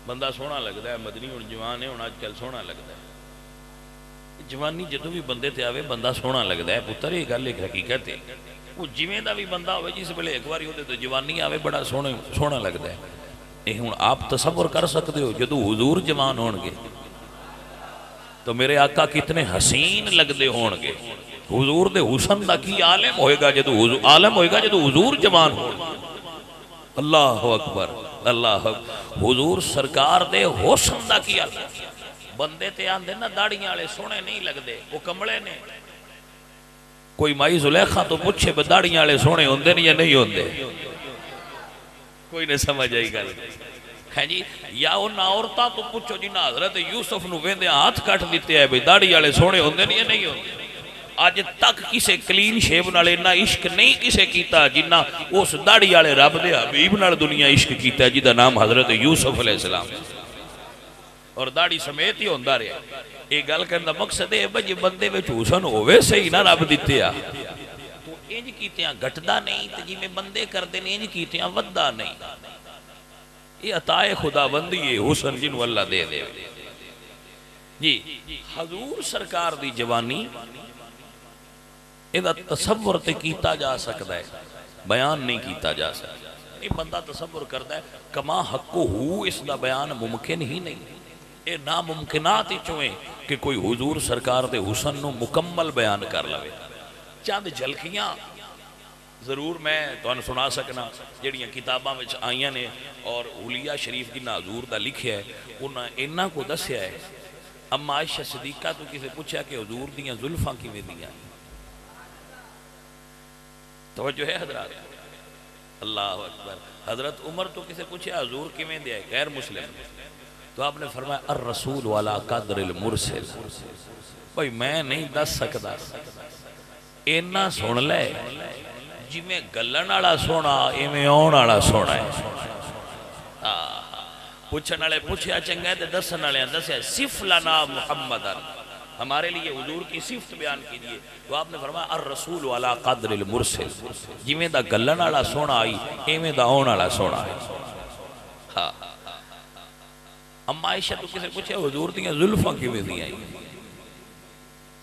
بندہ سونا لگتا ہے، مدنی ہوں جوان ہے، ہوں آج کل سونا لگتا ہے، جوانی جدو بھی بندے تے آوے بندہ سونا لگتا ہے، پتر یہ گل ایک حقیقت ہے، وہ جویں دا بھی بندہ ہوئے جس ویلے ایک بار وہ جوانی آوے بڑا سونا لگتا ہے. یہ ہوں آپ تصور کر سکتے ہو جدو حضور جوان ہون گے تو میرے آقا کتنے حسین لگتے ہون گے. حضور دے حسن دا کی عالم ہوئے گا جدو حضور جوان ہو. اللہ اکبر اللہ اکبر. حضور سرکار دے حسن دا کی عالم. بندے تے آندے نا داڑیاں والے سونے نہیں لگتے وہ کمڑے نے. کوئی مائی زلیخا تو پوچھے بے داڑیاں والے سونے ہوندے نہیں یا نہیں ہوندے. کوئی نہیں سمجھ آئی گل ہے جی. یا انہاں عورتاں تو پوچھو جنہاں حضرت یوسف نو ویندے ہاتھ کٹ دیتے ہیں بھئی داڑھی والے سونے ہوندے نہیں یا نہیں ہوندے. اج تک کسے کلین شیو نال اتنا عشق نہیں کسے کیتا جنہ اس داڑھی والے رب دے حبیب نال دنیا عشق کیتا ہے جدا نام حضرت یوسف علیہ السلام. اور داڑھی سمیت ہی ہوندا رہا. یہ گل کرنے دا مقصد ہے بھئی بندے وچ حسن ہوے صحیح نہ رب دتے آ تو انج کیتیاں گھٹدا نہیں تے جویں بندے کردے نے انج کیتیاں ودا نہیں. یہ عطا خدا بندی ہے حسن جنوں اللہ دے دے. جی حضور سرکار دی جوانی یہ تصور تے کیتا جا سکتا ہے بیان نہیں کیتا جا سکتا. یہ بندہ تصور کرتا ہے کما حق ہو اس دا بیان ممکن ہی نہیں. یہ ناممکنات ہی چویں کہ کوئی حضور سرکار دے حسن نو مکمل بیان کر لوے. چند جھلکیاں ضرور میں تمہیں سنا سکنا جڑیاں کتاباں وچ آئیاں نے اور اولیاء شریف جنہاں حضور دا لکھیا ہے انہاں انہاں کو دسیا ہے. اما عائشہ صدیقہ تو کسے پوچھا کہ حضور دیاں زلفاں کیویں دیاں. توجہ ہے حضرات. اللہ اکبر. حضرت عمر تو کسے پوچھا حضور کیویں دیا ہے غیر مسلم تو آپ نے فرمایا الرسول والا قدر المرسل. بھئی میں نہیں دس سکتا اینا سن لے جی میں گلن والا سونا ایویں آن والا سونا ہے. پوچھن والے پوچھیا چنگا ہے تے دسن والے دسیا صف لنا محمدن ہمارے لیے حضور کی صفت بیان کیجئے. تو آپ نے فرمایا الرسول والا قدر المرسل جویں دا گلن والا سونا آئی ایویں دا آن والا سونا ہے. ہاں اما عائشہ تو کسے پوچھے حضور دیاں زلفاں کیویں دیاں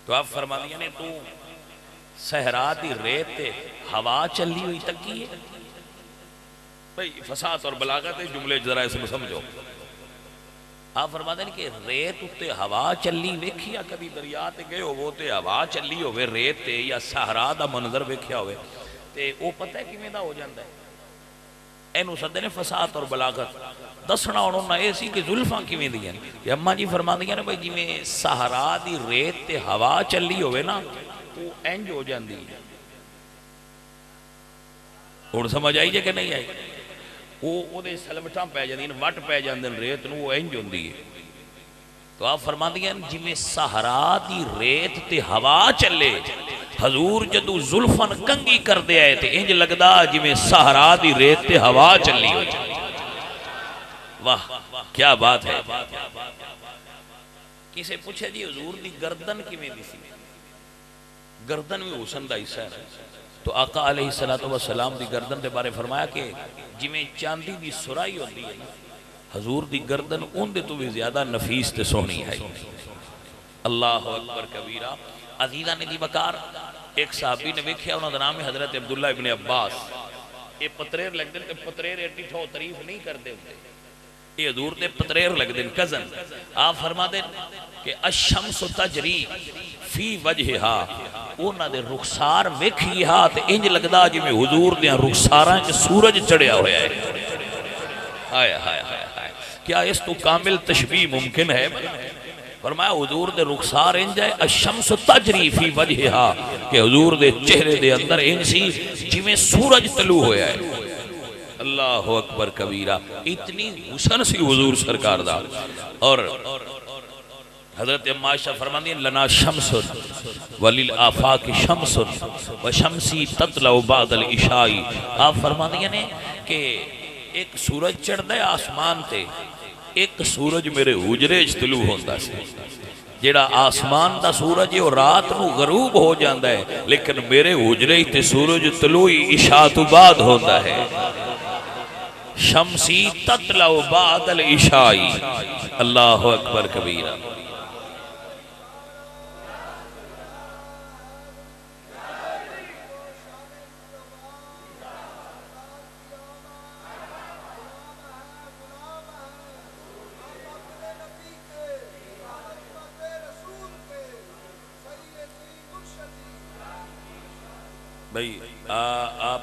تو آپ فرما دیا نے تو صحرا دی ریت تے ہوا چلی ہوئی تکی ہے. بھئی فصاحت اور بلاغت جملے ذرا اس میں سمجھو. آپ فرما دیں کہ ریت تے ہوا چلی ویکھیا کبھی دریا تے گئے ہو وہ تے ہوا چلی ہوئے ریت تے یا صحرا دا منظر ویکھیا ہوئے تے وہ پتہ ہے کیویں دا ہو جاندا ہے. اینو سدے نے فصاحت اور بلاغت. دسنا انہوں نے ایسی کہ زلفاں کیویں دیاں کہ اماں جی فرما دیاں نے بھئی جویں صحرا دی ریت تے ہوا چلی ہوئے نا وہ انج ہو جاندی ہے. ہن سمجھ آئی جے کہ نہیں آئی. وہ دے سلمٹاں پے جاندیاں وٹ پے جاندے ریت نو وہ انج ہوندی ہے. تو آپ فرما دیاں جویں صحرا دی ریت تے ہوا چلے حضور جدو زلفن کنگی کر دے آئے تے انج لگدا جویں صحرا دی ریت تے ہوا چلی ہو جائے. واہ کیا بات ہے. کسے پوچھے جی حضور دی گردن کیویں دی سی. گردن میں حسن دا حصہ ہے. تو آقا علیہ السلام دی گردن دے بارے فرمایا کہ جویں چاندی دی سرائی ہوندی ہے حضور دی گردن ان دے تو بھی زیادہ نفیس تے سونی ہے. اللہ اکبر کبیرہ. عزیزہ نے دی بکار ایک صحابی نے ویکھیا انہاں دا نام ہے حضرت عبداللہ ابن عباس. یہ پتریر لگ دے پتریر ایٹی ٹھو تعریف نہیں کر دے ہوتے یہ حضور دے پتریر لگ دے کزن. آپ فرما دے کہ الشمس تجری فی وجہہا انہاں دے رخسار ویکھیا تے انج لگدا جویں حضور دے رخساراں وچ سورج چڑھیا ہویا ہے. ہائے ہائے ہائے کیا اس تو کامل تشبیہ ممکن ہے. فرمایا حضور دے رخسار انج ہے الشمس تجری فی وجہہا کہ حضور دے چہرے دے اندر انج سی جویں سورج طلوع ہویا ہے. اللہ اکبر کبیرہ. اتنی حسن سی حضور سرکار دا. اور حضرت اما عائشہ فرماتی ہیں لنا شمس وللآفاق شمس وشمسی تطلع بعد العشاء. آپ فرماتی ہیں کہ ایک سورج چڑھدا ہے آسمان تے ایک سورج میرے حجرے وچ طلوع ہوندا سی. جیڑا آسمان دا سورج ہے وہ رات نو غروب ہو جاندا ہے لیکن میرے حجرے تے سورج طلوع عشاء تو بعد ہوندا ہے. شمسی تطلع بعد العشاء. اللہ اکبر کبیرہ. بھائی آپ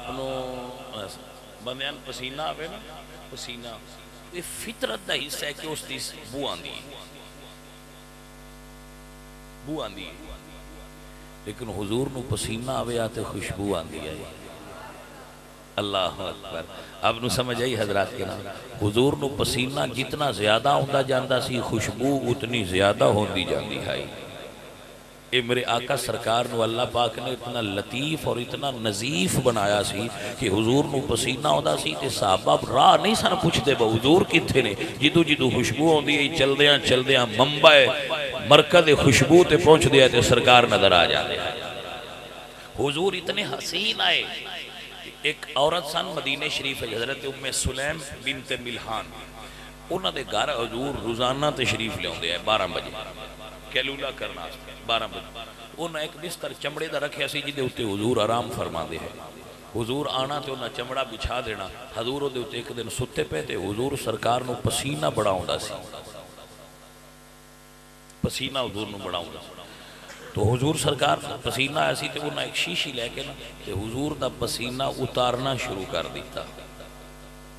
بندیاں پسینہ آوے نا، پسینہ یہ فطرت دا حصہ ہے کہ اس دی بو آندی ہے، لیکن حضور نو پسینہ آوے آتے خوشبو آندی ہے۔ اللہ اکبر، اب نو سمجھ آئی حضرات کے نام، حضور نو پسینہ جتنا زیادہ ہوندہ جاندہ سی، خوشبو اتنی زیادہ ہوندی جاندی ہے۔ اے میرے آقا سرکار نو اللہ پاک نے اتنا لطیف اور اتنا نظیف بنایا سی کہ حضور نو پسینہ ہوندہ سی تے صحابہ راہ نہیں سن پوچھ دے با حضور کتھے نے، جدو خوشبو ہوندی ہے چل دیاں منبع مرکز خوشبو تے پہنچ دیا تے سرکار نظر آ جاندے ہیں۔ حضور اتنے حسین آئے، ایک عورت سن مدینہ شریف حضرت ام سلیم بنت ملحان، انہوں نے گھر حضور روزانہ تشریف لے ہوندے ہیں 12 بجے کیلولہ کرنا 12 بجے، انہوں ایک بستر چمڑے دا رکھیا سی جدے ہوتے حضور آرام فرما دے ہیں، حضور آنا تے انہوں چمڑا بچھا دینا، حضور ہوتے ہوتے ایک دن ستے پہ تے حضور سرکار نو پسینہ بڑا ہوندہ سی، پسینہ حضور نو بڑا ہوندہ سی، تو حضور سرکار پسینہ ایسی تے انہوں ایک شیشی لے کے نا تے حضور دا پسینہ اتارنا شروع کر دیتا،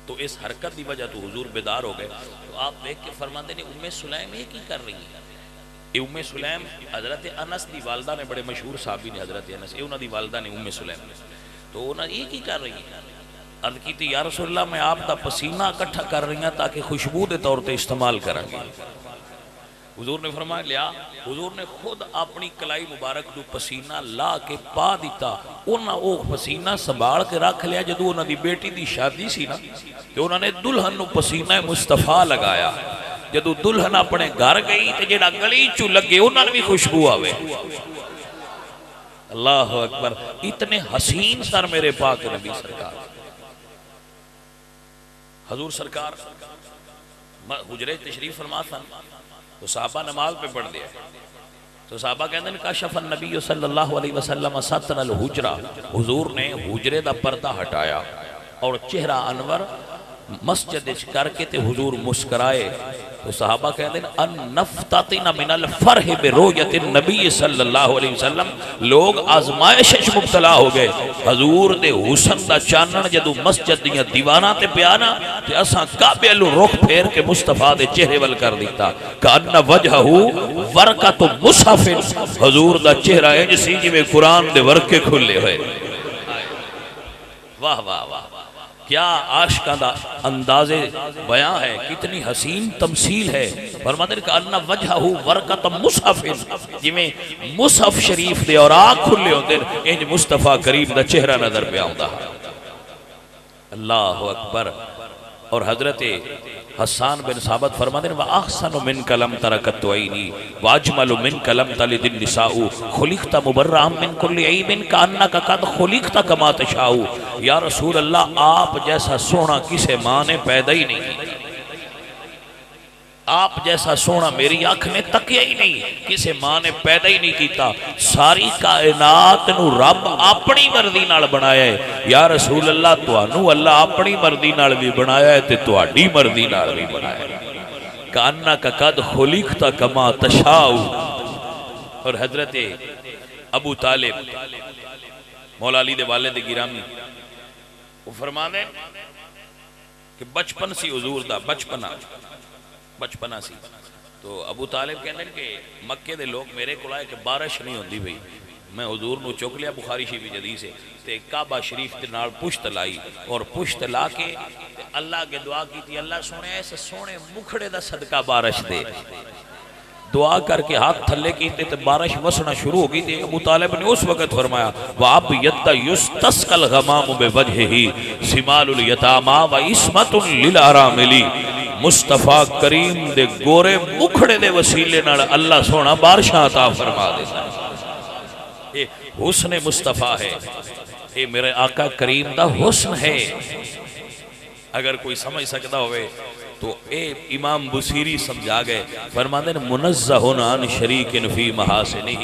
تو اس حرکت دی وجہ تو حضور بیدار ہو گئے، تو آپ دیکھ کے فرماندے نے ام سلیم یہ کی کر رہی ہیں؟ یہ ام سلیم حضرت انس دی والدہ نے، بڑے مشہور صحابی نے حضرت انس، یہ انہوں دی والدہ نے ام سلیم، تو انہوں یہ کی کر رہی ہیں؟ عرض کی تھی یا رسول اللہ میں آپ دا پسینہ اکٹھا کر رہی ہیں تاکہ خوشبو دے طور تے استعمال کریں گے۔ حضور نے فرمایا لیا، حضور نے خود اپنی کلائی مبارک دو پسینہ لا کے پا دیتا، انہاں او پسینہ سنبھال کے رکھ لیا، جدو انہاں دی بیٹی دی شادی سی نا تو انہاں نے دلہن نو پسینہ مصطفیٰ لگایا، جدو دلہن اپنے گھر گئی تے جڑا گلی چو لگے انہاں نے بھی خوشبو آوے۔ اللہ اکبر، اتنے حسین سر میرے پاک نبی سرکار، حضور سرکار حجرے تشریف فرما تھا تو صحابہ نماز پہ پڑھ دیا، تو صحابہ کہتے ہیں کاشف النبی صلی اللہ علیہ وسلم ستر الحجرہ، حضور نے حجرے دا پردہ ہٹایا اور چہرہ انور مسجد کر کے تے حضور مسکرائے، تو صحابہ کہتے ہیں ان نفتتن من الفرح برؤیت النبی صلی اللہ علیہ وسلم، لوگ آزمائش مبتلا ہو گئے، حضور دے حسن دا چانن جدو مسجد دیاں دیوانہ تے پیانا تے اساں کعبے لو رخ پھیر کے مصطفیٰ دے چہرے ول کر دیتا، کأن وجہہو ورقۃ مصحف، حضور دا چہرہ انج سی جویں قرآن دے ورقے کھلے ہوئے۔ واہ واہ واہ، کیا عاشقاں دا انداز بیان ہے، کتنی حسین تمثیل ہے، فرماتے ہیں کہ انہ وجہہو ورقۃ مصحف، جویں مصحف شریف دے اور آنکھ کھلے ہوندے انج مصطفیٰ کریم دا چہرہ نظر پہ آوندا۔ اللہ اکبر، اور حضرت حسان بن ثابت فرماتے ہیں وَأَحْسَنُ مِنْكَ لَمْ تَرَكَتْ عَيْنِي وَأَجْمَلُ مِنْكَ لَمْ تَلِدِ النِّسَاءُ خُلِقْتَ مُبَرَّأً مِنْ كُلِّ عَيْبٍ كَأَنَّكَ قَدْ خُلِقْتَ كَمَا تَشَاءُ، یا رسول اللہ آپ جیسا سونا کسے ماں نے پیدا ہی نہیں کی، آپ جیسا سونا میری آنکھ نے تکیا ہی نہیں، کسے ماں نے پیدا ہی نہیں کیتا، ساری کائنات نو رب اپنی مرضی نال بنایا ہے، یا رسول اللہ توانو اللہ اپنی مرضی نال بھی بنایا ہے تے تواڈی مرضی نال بھی بنایا ہے، کأنک قد خلقت کما تشاء۔ اور حضرت ابو طالب مولا علی دے والد گرامی وہ فرمانے کہ بچپن سی حضور دا بچپنا سی، تو ابو طالب کہنے کہ مکے دے لوگ میرے کو آئے کہ بارش نہیں ہوندی بھئی، میں حضور نو چک لیا بخاری شریف حدیث ہے تے کعبہ شریف دے نال پشت لائی اور پشت لا کے اللہ کے دعا کی تھی اللہ سونے ایسے سونے مکھڑے دا صدقہ بارش دے، دعا کر کے ہاتھ تھلے کیتے تے بارش وسنا شروع ہو گئی تھی۔ ابو طالب نے اس وقت فرمایا وَعَبْيَدَّ يُسْتَسْقَ الْغَمَامُ بِوَجْهِهِ سِمَالُ الْيَتَامَا وَإِسْمَةٌ لِلْأَرَامِلِ، مصطفیٰ کریم دے گورے مکھڑے دے وسیلے نال اللہ سونا بارشاں عطا فرما دیتا۔ یہ حسن مصطفیٰ ہے، یہ میرے آقا کریم دا حسن ہے، اگر کوئی سمجھ سکتا ہوئے تو اے امام بصیری سمجھا گئے، فرماتے ہیں منزہن عن شریک فی محاسنہ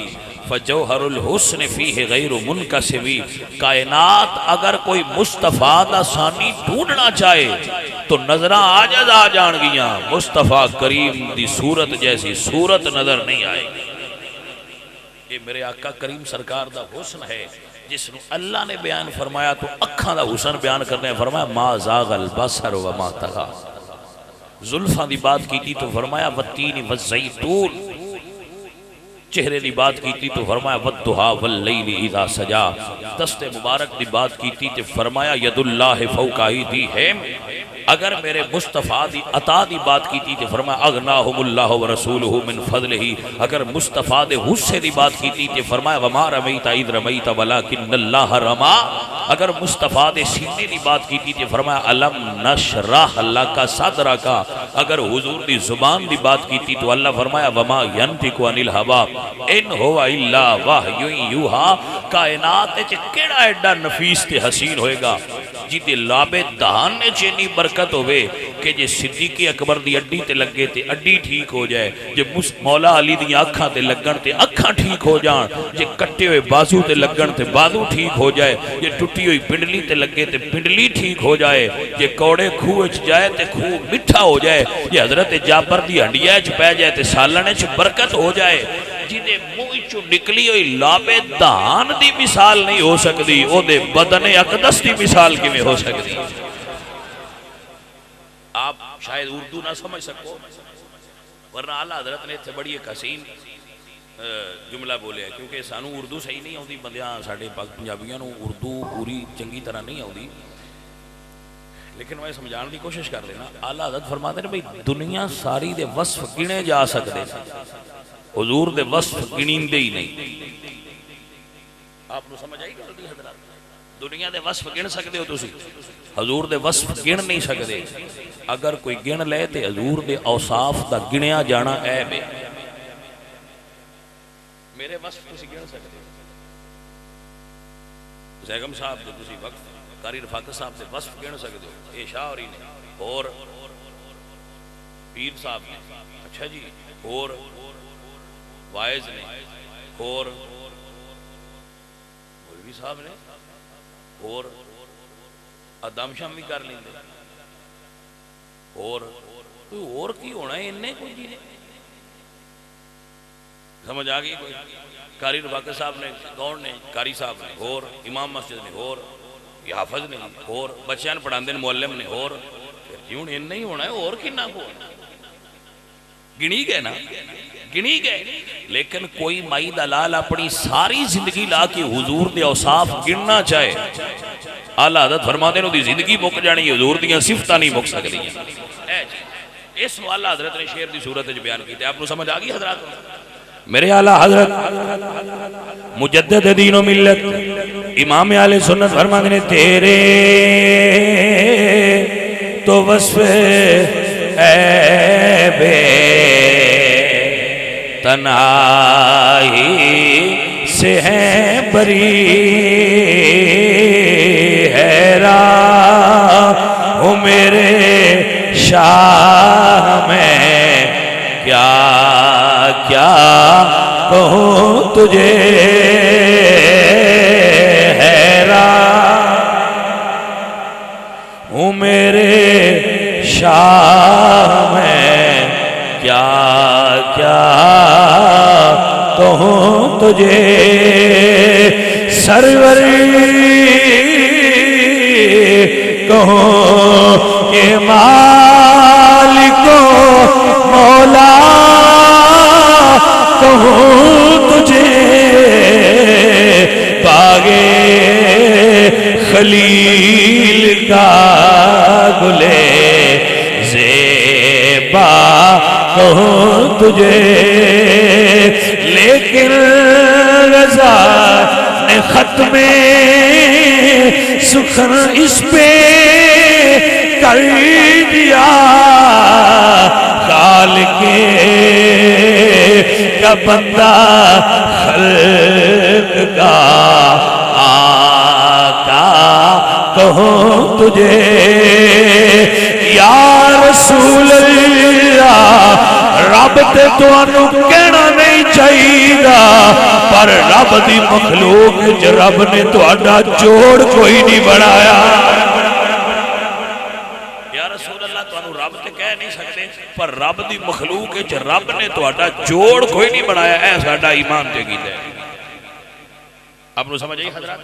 فجوہر الحسن فیہ غیر منقسم، کائنات اگر کوئی مصطفیٰ دا ثانی ڈھونڈنا چاہے تو نظرہ آجز آ جان گیاں، مصطفیٰ کریم دی صورت جیسی صورت نظر نہیں آئے گی۔ یہ میرے آقا کریم سرکار دا حسن ہے، جس نو اللہ نے بیان فرمایا تو اکھاں دا حسن بیان کرنے فرمایا ما زاغ البصر وما طغى، زلفاں دی بات کی تو فرمایا والتین والزیتون، چہرے دی بات کی تو فرمایا والضحیٰ واللیل اذا سجا، دست مبارک دی بات کی تو فرمایا ید اللہ فوق ایدیہم، اگر میرے مصطفیٰ دی عطا دی بات کی تو فرمایا اغناہم اللہ ورسولہ من فضلہ، اگر مصطفیٰ دے غصے دی بات کی تو فرمایا وما رمیت اذ رمیت ولکن اللہ رما، اگر مصطفیٰ دے سینے دی بات کی تو فرمایا علم نشرح لک صدرک، اگر حضور دی زبان دی بات کی تو اللہ فرمایا وما ینطق عن الہوا ان ہوا الا وحی یوحا، کائنات کیڑا ایڈا نفیس تے حسین ہوئے گا جی دے لابے دہان نے چینی برکت ہوئے کہ جے صدیق اکبر دی اڈی تے لگے تے اڈی ٹھیک ہو جائے، جے مولا علی دی آنکھاں تے لگن تے آنکھاں ٹھیک ہو جان، جے کٹے ہوئے بازو تے لگن تے بازو ٹھیک ہو جائے، جے ٹوٹی ہوئی پنڈلی تے لگے تے پنڈلی ٹھیک ہو جائے، جے کوڑے کھوہ چ جائے تے کھوہ مٹھا ہو جائے، جے حضرت جابر دی ہنڈیاں چ پہ جائے تے سالنے چ برکت ہو جائے، جنہیں منہ چو نکلی ہوئی لابے دہان دی مثال نہیں ہو سکتی، او دے بدن اقدس دی مثال کی میں ہو سکتی۔ آپ شاید اردو نہ سمجھ سکو، ورنہ اعلیٰ حضرت نے بڑی ایک حسین جملہ بولے ہے، کیونکہ سانو اردو صحیح نہیں ہوتی، بندیاں ساڑھے پنجابیاں نو اردو پوری چنگی طرح نہیں ہوتی، لیکن وہ سمجھان دی کوشش کر لینا۔ اعلیٰ حضرت فرماتے ہیں بھئی دنیا ساری دے وصف گنے جا سکتے، حضور دے وصف گنین دے ہی نہیں۔ آپ نو سمجھ آئی گا حضرات؟ دنیا دے وصف گن سکتے ہو تسی، حضور دے وصف گن نہیں سکتے، اگر کوئی گن لے تے حضور دے اوصاف دا گنیا جانا عیب ہے۔ میرے وصف تسی گن سکتے ہو، زیگم صاحب دے تسی وقت، قاری رفاقت صاحب دے وصف گن سکتے ہو، اے شاہ اوری نے، اور پیر صاحب نے، اچھا جی، اور وائز نے، اور مولوی صاحب نے، اور ادم شام بھی کر لیں دے، اور کی ہونا ہے انہیں کوئی جی نے سمجھ آگئی کوئی؟ قاری رفاقت صاحب نے، کون نے؟ قاری صاحب نے، اور امام مسجد نے، اور حافظ نے، اور بچیاں پڑھان دن معلم نے، اور کیوں انہیں ہی ہونا ہے، اور کی نہ کو گنی گئے نا، گنی گئے، لیکن کوئی مائی دلال اپنی ساری زندگی لا کے حضور دے اوصاف گننا چاہے، اعلیٰ حضرت فرماتے ہیں دی زندگی مک جانی، حضور دیاں صفتاں نہیں مک سکتی ہیں۔ اس نو اعلیٰ حضرت نے شعر دی صورت وچ بیان کیتے، آپ کو سمجھ آگئی حضرات؟ میرے اعلیٰ حضرت مجدد دین و ملت امام اہل سنت فرماتے ہیں تیرے تو وصف عیب تنہائی سے ہیں بری، حیران ہوں میرے شاہ میں کیا کیا کہوں تجھے، حیران ہوں میرے شاہ میں کیا کیا کہوں تجھے، سروری کہوں کہ مالک مولا کہوں تجھے، باغے خلیل کا گلے زیبا کہوں تجھے، لیکن رضا نے ختم سخن اس پہ کر دیا، خالق کا بندہ خلق کا آقا کہوں تجھے، یا رسول اللہ رب تے تانوں کہنا نہیں چاہیے، پر رب دی مخلوق وچ رب نے تہاڈا جوڑ کوئی نہیں بنایا۔ یا رسول اللہ تانوں رب تے کہہ نہیں سکتے، پر رب دی مخلوق وچ رب نے تہاڈا جوڑ کوئی نہیں بنایا، اے ساڈا ایمان تے کیتا ہے۔ آپ نے سمجھ آئی حضرات؟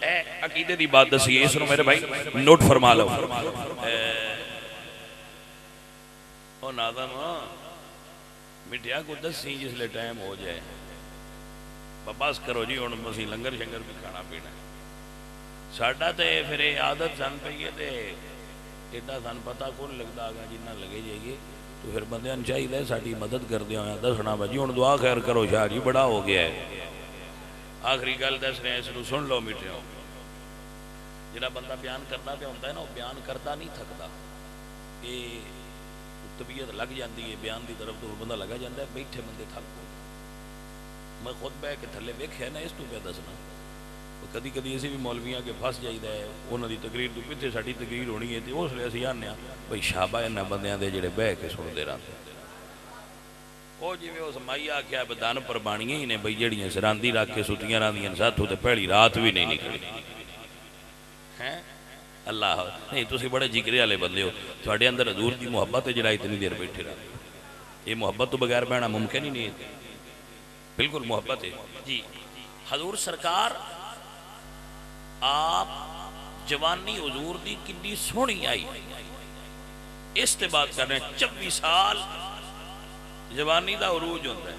اے عقیدے دی بات دسی ہے، اس میرے بھائی نوٹ فرما لو۔ او ناظم مٹھیا کو دسی جس لئے ٹائم ہو جائے، بس کرو جی ہوں اسی لنگر شنگر بھی کھانا پینا ساڈا تے پھر عادت سن پئی ہے تے ایڈا سن پتہ کون لگتا آگا جنہ لگے جائیے تو پھر بندے چاہیے ساری مدد کر دیا ہوا دسنا بھاجی ہوں دعا خیر کرو شاہ جی بڑا ہو گیا ہے۔ آخری گل دس رہے ہیں اس کو سن لو میٹھے، جڑا بندہ بیان کرتا پہ ہوتا ہے نا وہ بیان کرتا نہیں تھکتا، یہ طبیعت لگ جاتی ہے بیان دی طرف تو بندہ لگا جاتا ہے، بیٹھے بندے تھک ہو۔ میں خود بہ کے تھلے ویکھیا نا اس تو پہ دسنا، کدی کدی اسی بھی مولویاں کے پھس جائیدا ہے انہاں دی تقریر تو پیچھے ساڈی تقریر ہونی ہے تے اس لیے اسی آنے بھئی شابہ انہاں بندیاں دے جڑے بہ کے سنتے رہندے او جویں اس مائی آکھیا بدن پر بانیاں ہی نے بھئی جڑیاں سراندی رکھ کے ستیاں رہندیاں ساتھوں تے پہلی رات بھی نہیں نکلی ہیں اللہ نہیں تسی بڑے جگرے والے بندے ہو، تواڈے اندر حضور دی محبت ہے جڑا اتنی دیر بیٹھے رہے، یہ محبت تو بغیر بہنا ممکن ہی نہیں ہے، بالکل محبت ہے جی۔ حضور سرکار آپ جوانی حضور دی کنی سونی آئی اس تے بات کر رہے ہیں، 24 سال جوانی دا عروج ہوتا ہے۔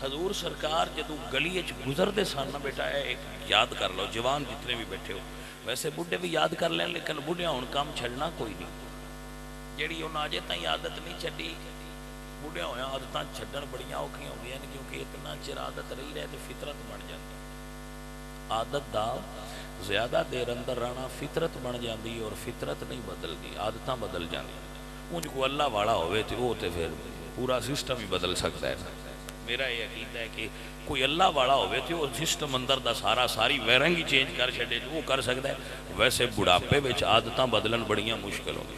حضور سرکار جدو گلی اچ گزر دے ساننا بیٹا ہے ایک یاد کر لو، جوان جتنے بھی بیٹھے ہو ویسے بڑھے بھی یاد کر لیں لیکن بڑھے ہون کام چھڑنا کوئی نہیں، جیڑی انہاں اجے تائیں عادت نہیں چھڈی بڑھے ہویا عادتاں چھڈن بڑیاں اوکھیاں ہوندیاں نے کیونکہ اتنا چر عادت رہی رہے تو فطرت بن جاتی، عادت دا زیادہ دیر اندر رہنا فطرت بن جاندی اور فطرت نہیں بدلدی، عادتاں بدل جاندی، اونج کو اللہ والا ہوئے تو وہ تے پھر پورا سسٹم ہی بدل سکتا ہے۔ میرا یہ عقیدہ ہے کہ کوئی اللہ والا ہوئے تو وہ سسٹم اندر دا ساری ویرنگ ہی چینج کر چھڑے تو وہ کر سکتا ہے، ویسے بڑھاپے وچ عادتاں بدلن بڑیاں مشکل ہوں گی،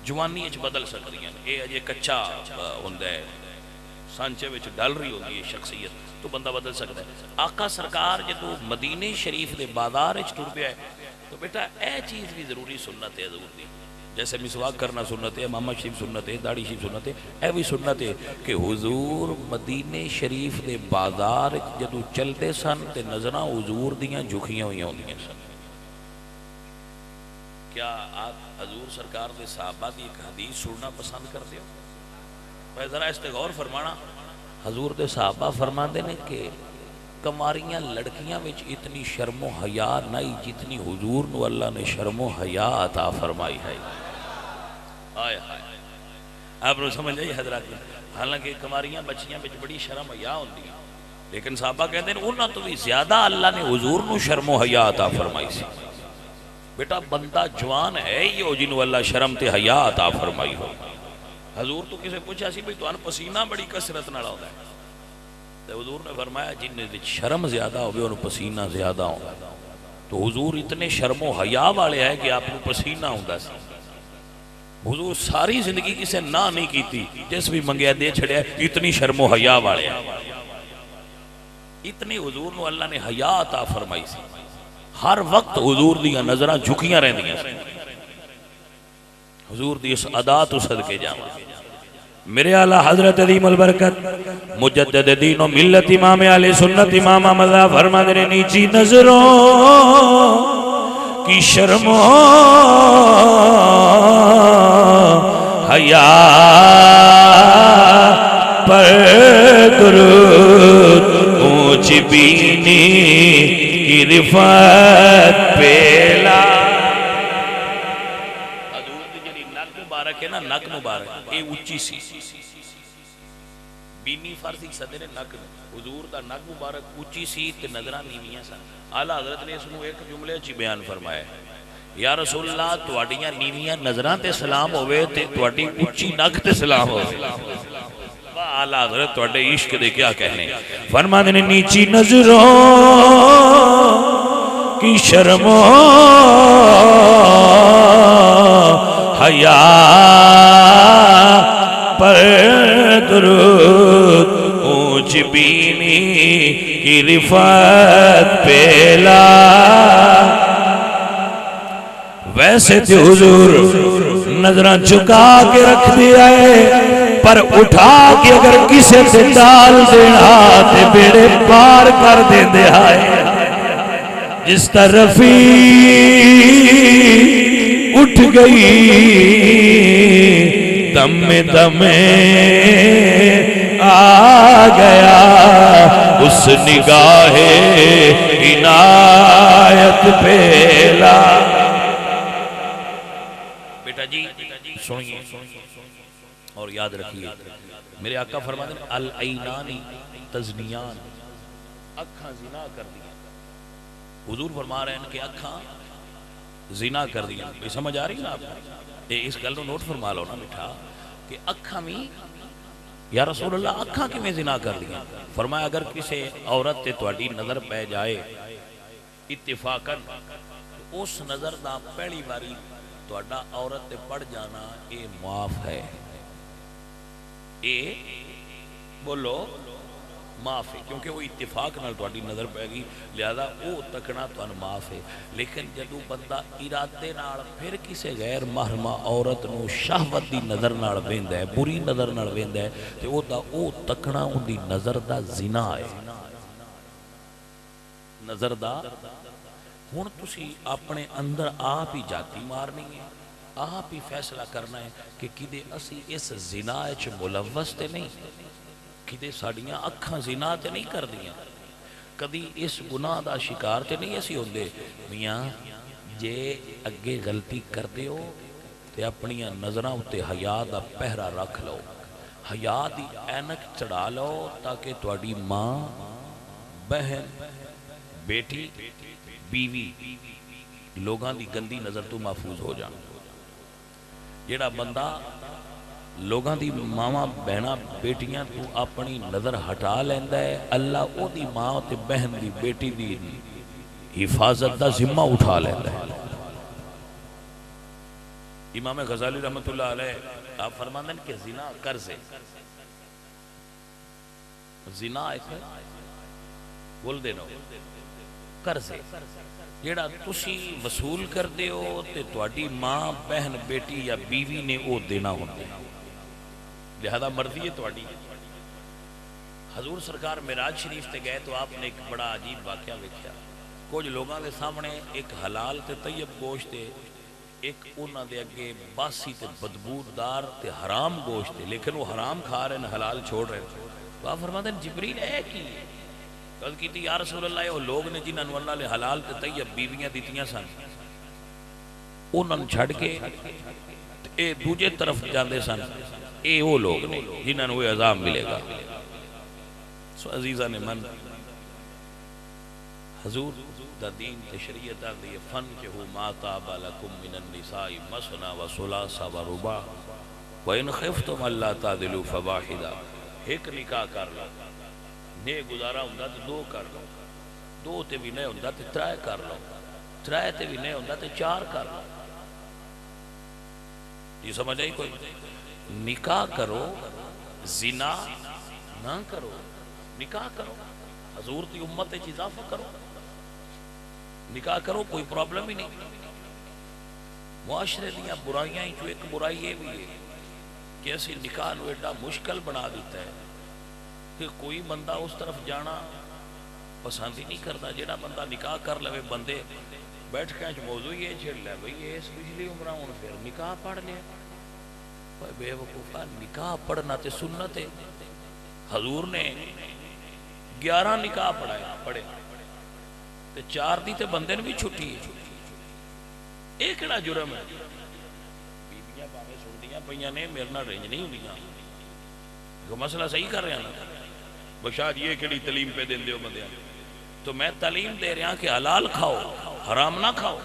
جوانی اچ بدل سکتی ہیں، یہ اجے کچا ہوندا ہے سانچے وچ ڈل رہی ہوندی ہے شخصیت تو بندہ بدل سکتا ہے۔ آقا سرکار جدو مدینے شریف دے بازار وچ ٹر پیا ہے تو بیٹا اے چیز بھی ضروری سنت ہے حضور دی، جیسے مسواک کرنا سنت ہے، امامہ شریف سنت ہے، داڑھی شریف سنت ہے، اے بھی سنت ہے کہ حضور مدینے شریف دے بازار جدو چلتے سن تے نظراں حضور دیاں جھکیاں ہوئی ہوندیاں سن۔ کیا آپ حضور سرکار دے صحابہ دی ایک حدیث سننا پسند کرتے ہو؟ میں ذرا اس تے غور فرمانا، حضور دے صحابہ فرماندے نے کہ کماریاں لڑکیاں وچ اتنی شرم و حیا نہیں جتنی حضور نو اللہ نے شرم و حیا عطا فرمائی ہے۔ آئے ہائے آپ نے سمجھ آئی حضرات؟ حالانکہ کماریاں بچیاں وچ بڑی شرم حیا ہوندی ہیں لیکن صحابہ کہتے ہیں انہاں تو بھی زیادہ اللہ نے حضور نو شرم و حیا عطا فرمائی سی۔ بیٹا بندہ جوان ہے ہی ہو جنہوں اللہ شرم تے حیا عطا فرمائی ہو۔ حضور تو کسے پوچھا سی بھئی تو ان پسینہ بڑی کثرت نہ ہوتا ہے تو حضور نے فرمایا جن نے شرم زیادہ ہوگی انہوں پسینہ زیادہ ہوگا، تو حضور اتنے شرم و حیا والے ہیں کہ آپ کو پسینہ ہوتا سی۔ حضور ساری زندگی کسے نہ نہیں کیتی، جس بھی منگیا دے چھڑیا، اتنی شرم و حیا والے ہیں، اتنی حضور نو اللہ نے حیا عطا فرمائی سی، ہر وقت حضور دیاں نظرہ جھکیاں رہن دیاں سی۔ حضور دی اس ادا تو صدقے جاواں میرے اعلیٰ حضرت عظیم البرکت مجدد دین و ملت امام علیہ سنت امام احمد فرما دے نیچی نظروں کی شرم و حیا پر درود اونچ بینی کی رفعت پیلا۔ ہے نا نک مبارک اے اونچی سی بینی فارسی صدر نک حضور دا نک مبارک اونچی سی تے نظرہ نیویاں سن۔ اعلیٰ حضرت نے اس کو ایک جملے چی بیان فرمایا یا رسول اللہ تواڈیاں نیویاں نظراں تے سلام ہوئے تے تواڈی اونچی نک تے سلام ہوئے۔ اعلیٰ حضرت تواڈے عشق دے کیا کہنے فرماتے نے نیچی نظروں کی شرم حیا پر درود اونچ بینی کی رفعت پیلا۔ ویسے تے حضور نظرہ چکا کے رکھ دیا ہے پر اٹھا کے اگر کسے سے ڈال دینا تے بیڑے پار کر دے دے آئے جس طرفی اٹھ گئی دم دم آ گیا اس نگاہ عنایت پھیلا۔ بیٹا جی سنیے اور یاد رکھیے، میرے آقا فرماتے ہیں العینانی تزنیان، اکھاں زنا کر دیا۔ حضور فرما رہے ہیں کہ اکھاں زنا کر دیا۔ یہ سمجھ آ رہی ہے نا آپ کو؟ اس گل کو نوٹ فرما لو نا بیٹا کہ اکھاں بھی یا رسول اللہ اکھاں کی میں زنا کر دیا۔ فرمایا اگر کسی عورت تے تواڈی نظر پہ جائے اتفاقاً اس نظر دا پہلی باری تواڈا عورت تے پڑ جانا اے معاف ہے، اے بولو معاف ہے، کیونکہ وہ اتفاق نال تواڈی نظر پہ گئی لہذا وہ تکنا تانوں معاف ہے۔ لیکن جدو بندہ ارادے نال پھر کسی غیر محرمہ عورت نو شہوت دی نظر نال ویندا ہے، بری نظر نال ویندا ہے تے او دا او تکنا ان دی نظر دا زنا ہے، نظر دا۔ ہن تسی اپنے اندر آپ ہی جاتی مارنی ہے، آپ ہی فیصلہ کرنا ہے کہ کدے اسی اس زنا وچ ملوث تے نہیں، کدے ساڈیاں اکھاں زنا تے نہیں کر دیاں، کدی اس گناہ دا شکار تے نہیں اسی ہوندے۔ میاں جے اگے غلطی کر دیو تے اپنی نظراں اتے حیا دا پہرا رکھ لو، حیا دی اینک چڑھا لو تاکہ تواڈی ماں، بہن، بیٹی، بیوی لوگاں دی گندی نظر تو محفوظ ہو جان۔ جیڑا بندہ لوگاں دی ماما بہنا بیٹیاں تو اپنی نظر ہٹا لیندا ہے، اللہ او دی ماں تے بہن دی بیٹی دی حفاظت دا ذمہ اٹھا لیندا ہے۔ امام غزالی رحمت اللہ علیہ آپ فرماندے ہیں کہ زنا قرض ہے، زنا ایک بول دینا قرض ہے جیڑا تسی وصول کر دیو تے تواڈی ماں، بہن، بیٹی یا بیوی نے او دینا ہوندے، لہذا مرضی ہے تواڈی۔ حضور سرکار معراج شریف تے گئے تو آپ نے ایک بڑا عجیب واقعہ دیکھا، کچھ لوگاں دے سامنے ایک حلال تے طیب گوشت ہے، ایک انہاں دے اگے باسی تے بدبودار تے حرام گوشت ہے، لیکن وہ حرام کھا رہے ہیں حلال چھوڑ رہے ہیں۔ تو آپ فرماتے ہیں جبریل اے کی قد کی تھی یا رسول اللہ وہ لوگ نے جنہاں نو اللہ نے حلال تے طیب بیویاں دیتیاں سن، انہاں نو چھڑ کے اے دوجے طرف جاندے سن، اے وہ لوگ نے جنہاں نو عذاب ملے گا۔ سو عزیزان من حضور دا دین تے شریعت دی فن کہ ہو ما طاب لکم من النساء مثنى وثلاث ورباع وان خفتم الا تعدلوا فواحدا، ایک نکاح کر لو، نہیں گزارا ہوندا تے دو کر لو، دو تے بھی نہیں ہوندا تے ترائے کر لو، ترائے تے بھی نہیں ہوندا تے چار کر لو۔ یہ سمجھ آئی کوئی؟ نکاح کرو، زنا نہ کرو، نکاح کرو، حضور کی امت وچ اضافہ کرو، نکاح کرو، کوئی پرابلم ہی نہیں۔ معاشرے دیاں برائیاں جو ایک برائی یہ بھی ہے کہ اسی نکاح نو ایڈا مشکل بنا دیتا ہے کہ کوئی بندہ اس طرف جانا پسند ہی نہیں کرتا۔ جیڑا بندہ نکاح کر لے بندے بیٹھ کے موضوع یہ چھڑ لے بھئی اس پچھلی عمرہ ہوں پھر نکاح پڑھ لیا۔ بے وقوفا نکاح پڑھنا تے سنت ہے، حضور نے 11 نکاح پڑھے تے 4 دی تے بندے نے بھی چھٹی ہے، ایک کیڑا جرم ہے؟ بیویاں باویں سندیاں پئیاں نے میرے نال رنج نہیں ہوندیاں، جو مسئلہ صحیح کر رہے ہیں نا بشاد یہ کیڑی تعلیم پہ دین دیو بندیاں، تو میں تعلیم دے رہا کہ حلال کھاؤ حرام نہ کھاؤ،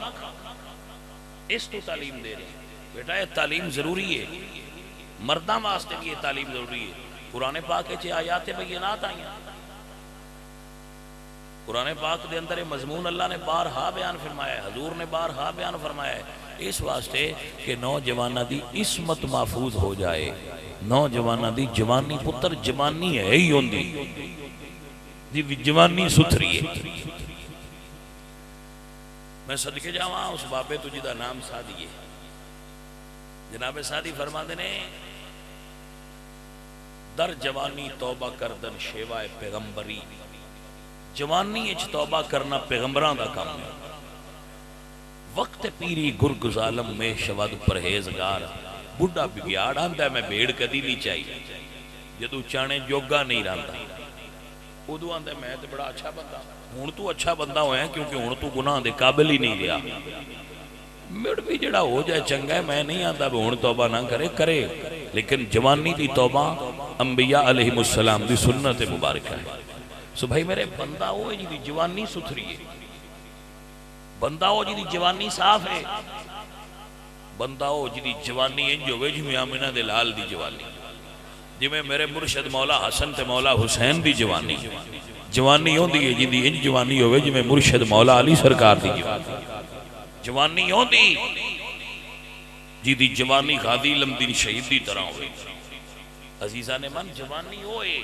اس تو تعلیم دے رہے ہیں۔ بیٹا یہ تعلیم ضروری ہے، مرداں واسطے بھی یہ تعلیم ضروری ہے۔ قرآن پاک کے آیات بینات آئی ہیں، قرآن پاک دے اندر مضمون اللہ نے بارہا بیان فرمایا ہے، حضور نے بارہا بیان فرمایا ہے، اس واسطے کہ نوجوانہ دی عصمت محفوظ ہو جائے۔ نوجوانہ دی جوانی، پتر جوانی ہے ہی ہوندی دی جوانی ستھری ہے۔ میں صدقے جاواں اس بابے تجھی دا نام سادی ہے، جناب سادی فرما دینے در جوانی توبہ کردن شیوائے پیغمبری، جوانی اچ توبہ کرنا پیغمبران دا کام ہے۔ وقت پیری گرگ ظالم میں شود پرہیزگار، بڑھا بگیاڑ آندہ ہے میں بیڑ کدی نہیں چاہیے، جدو چانے جوگا نہیں رہندا، ادو آندہ ہے میں تے بڑا اچھا بندہ ہوں، تو اچھا بندہ ہوئے ہیں کیونکہ ہوں تو گناہ دے قابل ہی نہیں لیا۔ مڑ بھی جڑا ہو جائے چنگا ہے، میں نہیں آندہ بھی ہوں توبہ نہ کرے، لیکن جوانی دی توبہ انبیاء علیہ السلام دی سنت مبارکہ ہے۔ سو بھائی میرے بندہ ہو جی دی جوانی ستھری ہے، بندہ ہو جی دی جوانی صاف ہے، بندہ ہو جی دی جوانی انج ہوئے جی میں آمینہ دے لال دی جوانی، جی میں میرے مرشد مولا حسن تے مولا حسین دی جوانی، جوانی ہوں دی جی دی انج جوانی ہوئے جی میں مرشد مولا علی سرکار دی جوانی ہوں دی جی دی جوانی غازی لمدین شہید دی طرح ہوئے۔ عزیزہ نے من جوانی ہوئے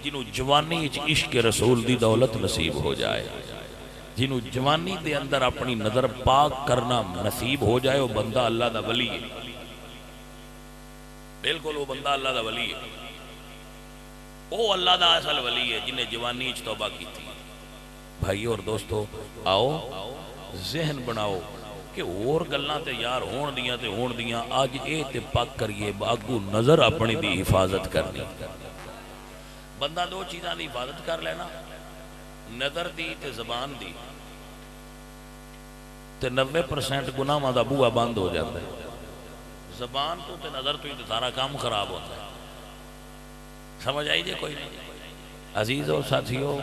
جنہوں جوانی عشق رسول دی دولت نصیب ہو جائے، جنہوں جوانی دے اندر اپنی نظر پاک کرنا نصیب ہو جائے، وہ بندہ اللہ دا ولی ہے، بالکل وہ بندہ اللہ دا ولی ہے، وہ اللہ دا اصل ولی ہے جنہیں جوانی اچ توبہ کی تھی۔ بھائی اور دوستو آؤ ذہن بناؤ کہ اور گلنا تے یار ہون دیاں آج اے تے پاک کریے باگو نظر اپنی دی حفاظت کرنی، بندہ دو چیزاں دی حفاظت کر لینا، نظر دی تے زبان دی، تے 90% گناہ دا بوہ بند ہو جاتا ہے، زبان تو تے نظر تو ہی سارا کام خراب ہوتا ہے۔ سمجھ آئی جے کوئی نہیں؟ عزیز و ساتھیو،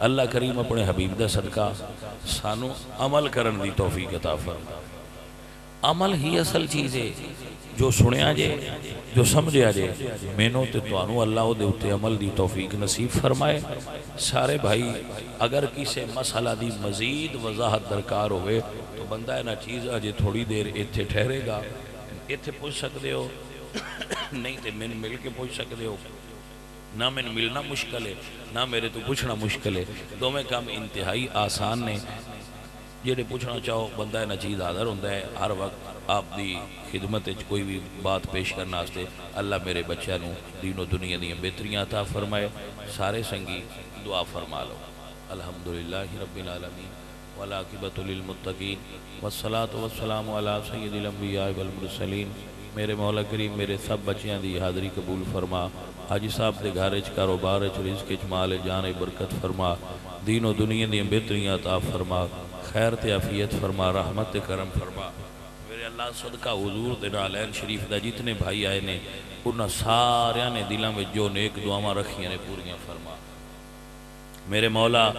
اللہ کریم اپنے حبیب دا صدقہ سانو عمل کرن دی توفیق عطا فرمائے۔ عمل ہی اصل چیز ہے، جو سنیا جے جو سمجھیا جے، مینوں تے توانو اللہ دے اتے عمل دی توفیق نصیب فرمائے۔ سارے بھائی اگر کسی مسئلہ دی مزید وضاحت درکار ہوئے تو بندہ ہے نا چیز اجے تھوڑی دیر ایتھے ٹھہرے گا، ایتھے پوچھ سکتے ہو، نہیں تے من مل کے پوچھ سکتے ہو، نہ من ملنا مشکل ہے نہ میرے تو پوچھنا مشکل ہے، دو میں کام انتہائی آسان نے، جیڑے پوچھنا چاہو بندہ ہے نا چیز حاضر ہوندہ ہے ہر وقت آپ دی خدمت کوئی بھی بات پیش کرنا آستے۔ اللہ میرے بچہ نو دین و دنیا دیا بہتریاں عطا فرمائے، سارے سنگی دعا فرما لو۔ الحمدللہ رب العالمین والعاقبۃ للمتقین والصلاة والسلام علی سید الانبیاء والمرسلین۔ میرے مولا کریم میرے سب بچیاں دی حاضری قبول فرما، حاجی صاحب دے گھارج کاروبار رزق مال جان برکت فرما، دین و دنیا دی بہتریاں عطا فرما، خیر تے عافیت فرما، رحمت تے کرم فرما۔ میرے اللہ صدقہ حضور دے نالین شریف دا جتنے بھائی آئے نے انہاں ساریاں نے دلاں میں جو نیک دعاواں رکھیاں نے پوریاں فرما۔ میرے مولا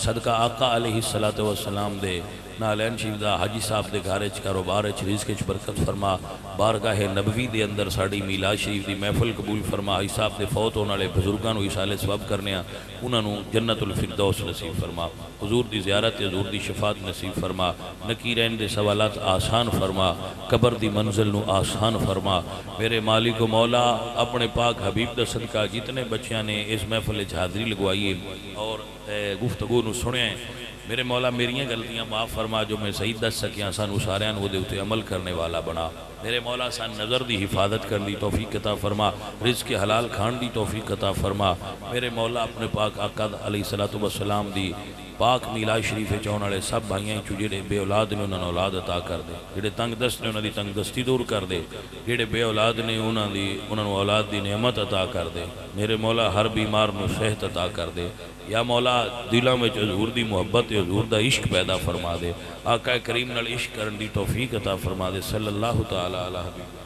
صدقہ آقا علیہ السلام دے نالین شریف دا حاجی صاحب دے گھارج کاروبار رزق برکت فرما، بارگاہ نبوی دے اندر ساڑی میلاد شریف دی محفل قبول فرما، حاجی صاحب دے فوت ہونے والے بزرگاں نو ایصال ثواب کرنے انہاں نو جنت الفردوس نصیب فرما، حضور دی زیارت حضور دی شفاعت نصیب فرما، نکیرین دے سوالات آسان فرما، قبر دی منزل نو آسان فرما۔ میرے مالک و مولا اپنے پاک حبیب دا صدقہ جتنے بچیاں نے اس محفل حاضری لگوائیے اور گفتگو نو سنے، میرے مولا میریاں غلطیاں معاف فرما، جو میں صحیح دس سکیاں سانو ساریاں وہ دے اتے عمل کرنے والا بنا۔ میرے مولا سان نظر دی حفاظت کرن دی توفیق عطا فرما، رزق حلال کھان دی توفیق عطا فرما۔ میرے مولا اپنے پاک آقا علیہ السلام دی پاک میلاد شریف چاہنے والے سب بھائیاں چو جڑے بے اولاد نے انہوں نے اولاد عطا کر دے، جڑے تنگ دست نے انہوں دی تنگ دستی دور کر دے، جڑے بے اولاد نے انہوں نے اولاد دی نعمت عطا کر دے۔ میرے مولا ہر بیمار نو صحت عطا کر دے، یا مولا دلوں میں حضور دی محبت حضور دا عشق پیدا فرما دے، آقا کریم نال عشق کرن دی توفیق عطا فرما دے۔ صلی اللہ تعالی علیہ وسلم۔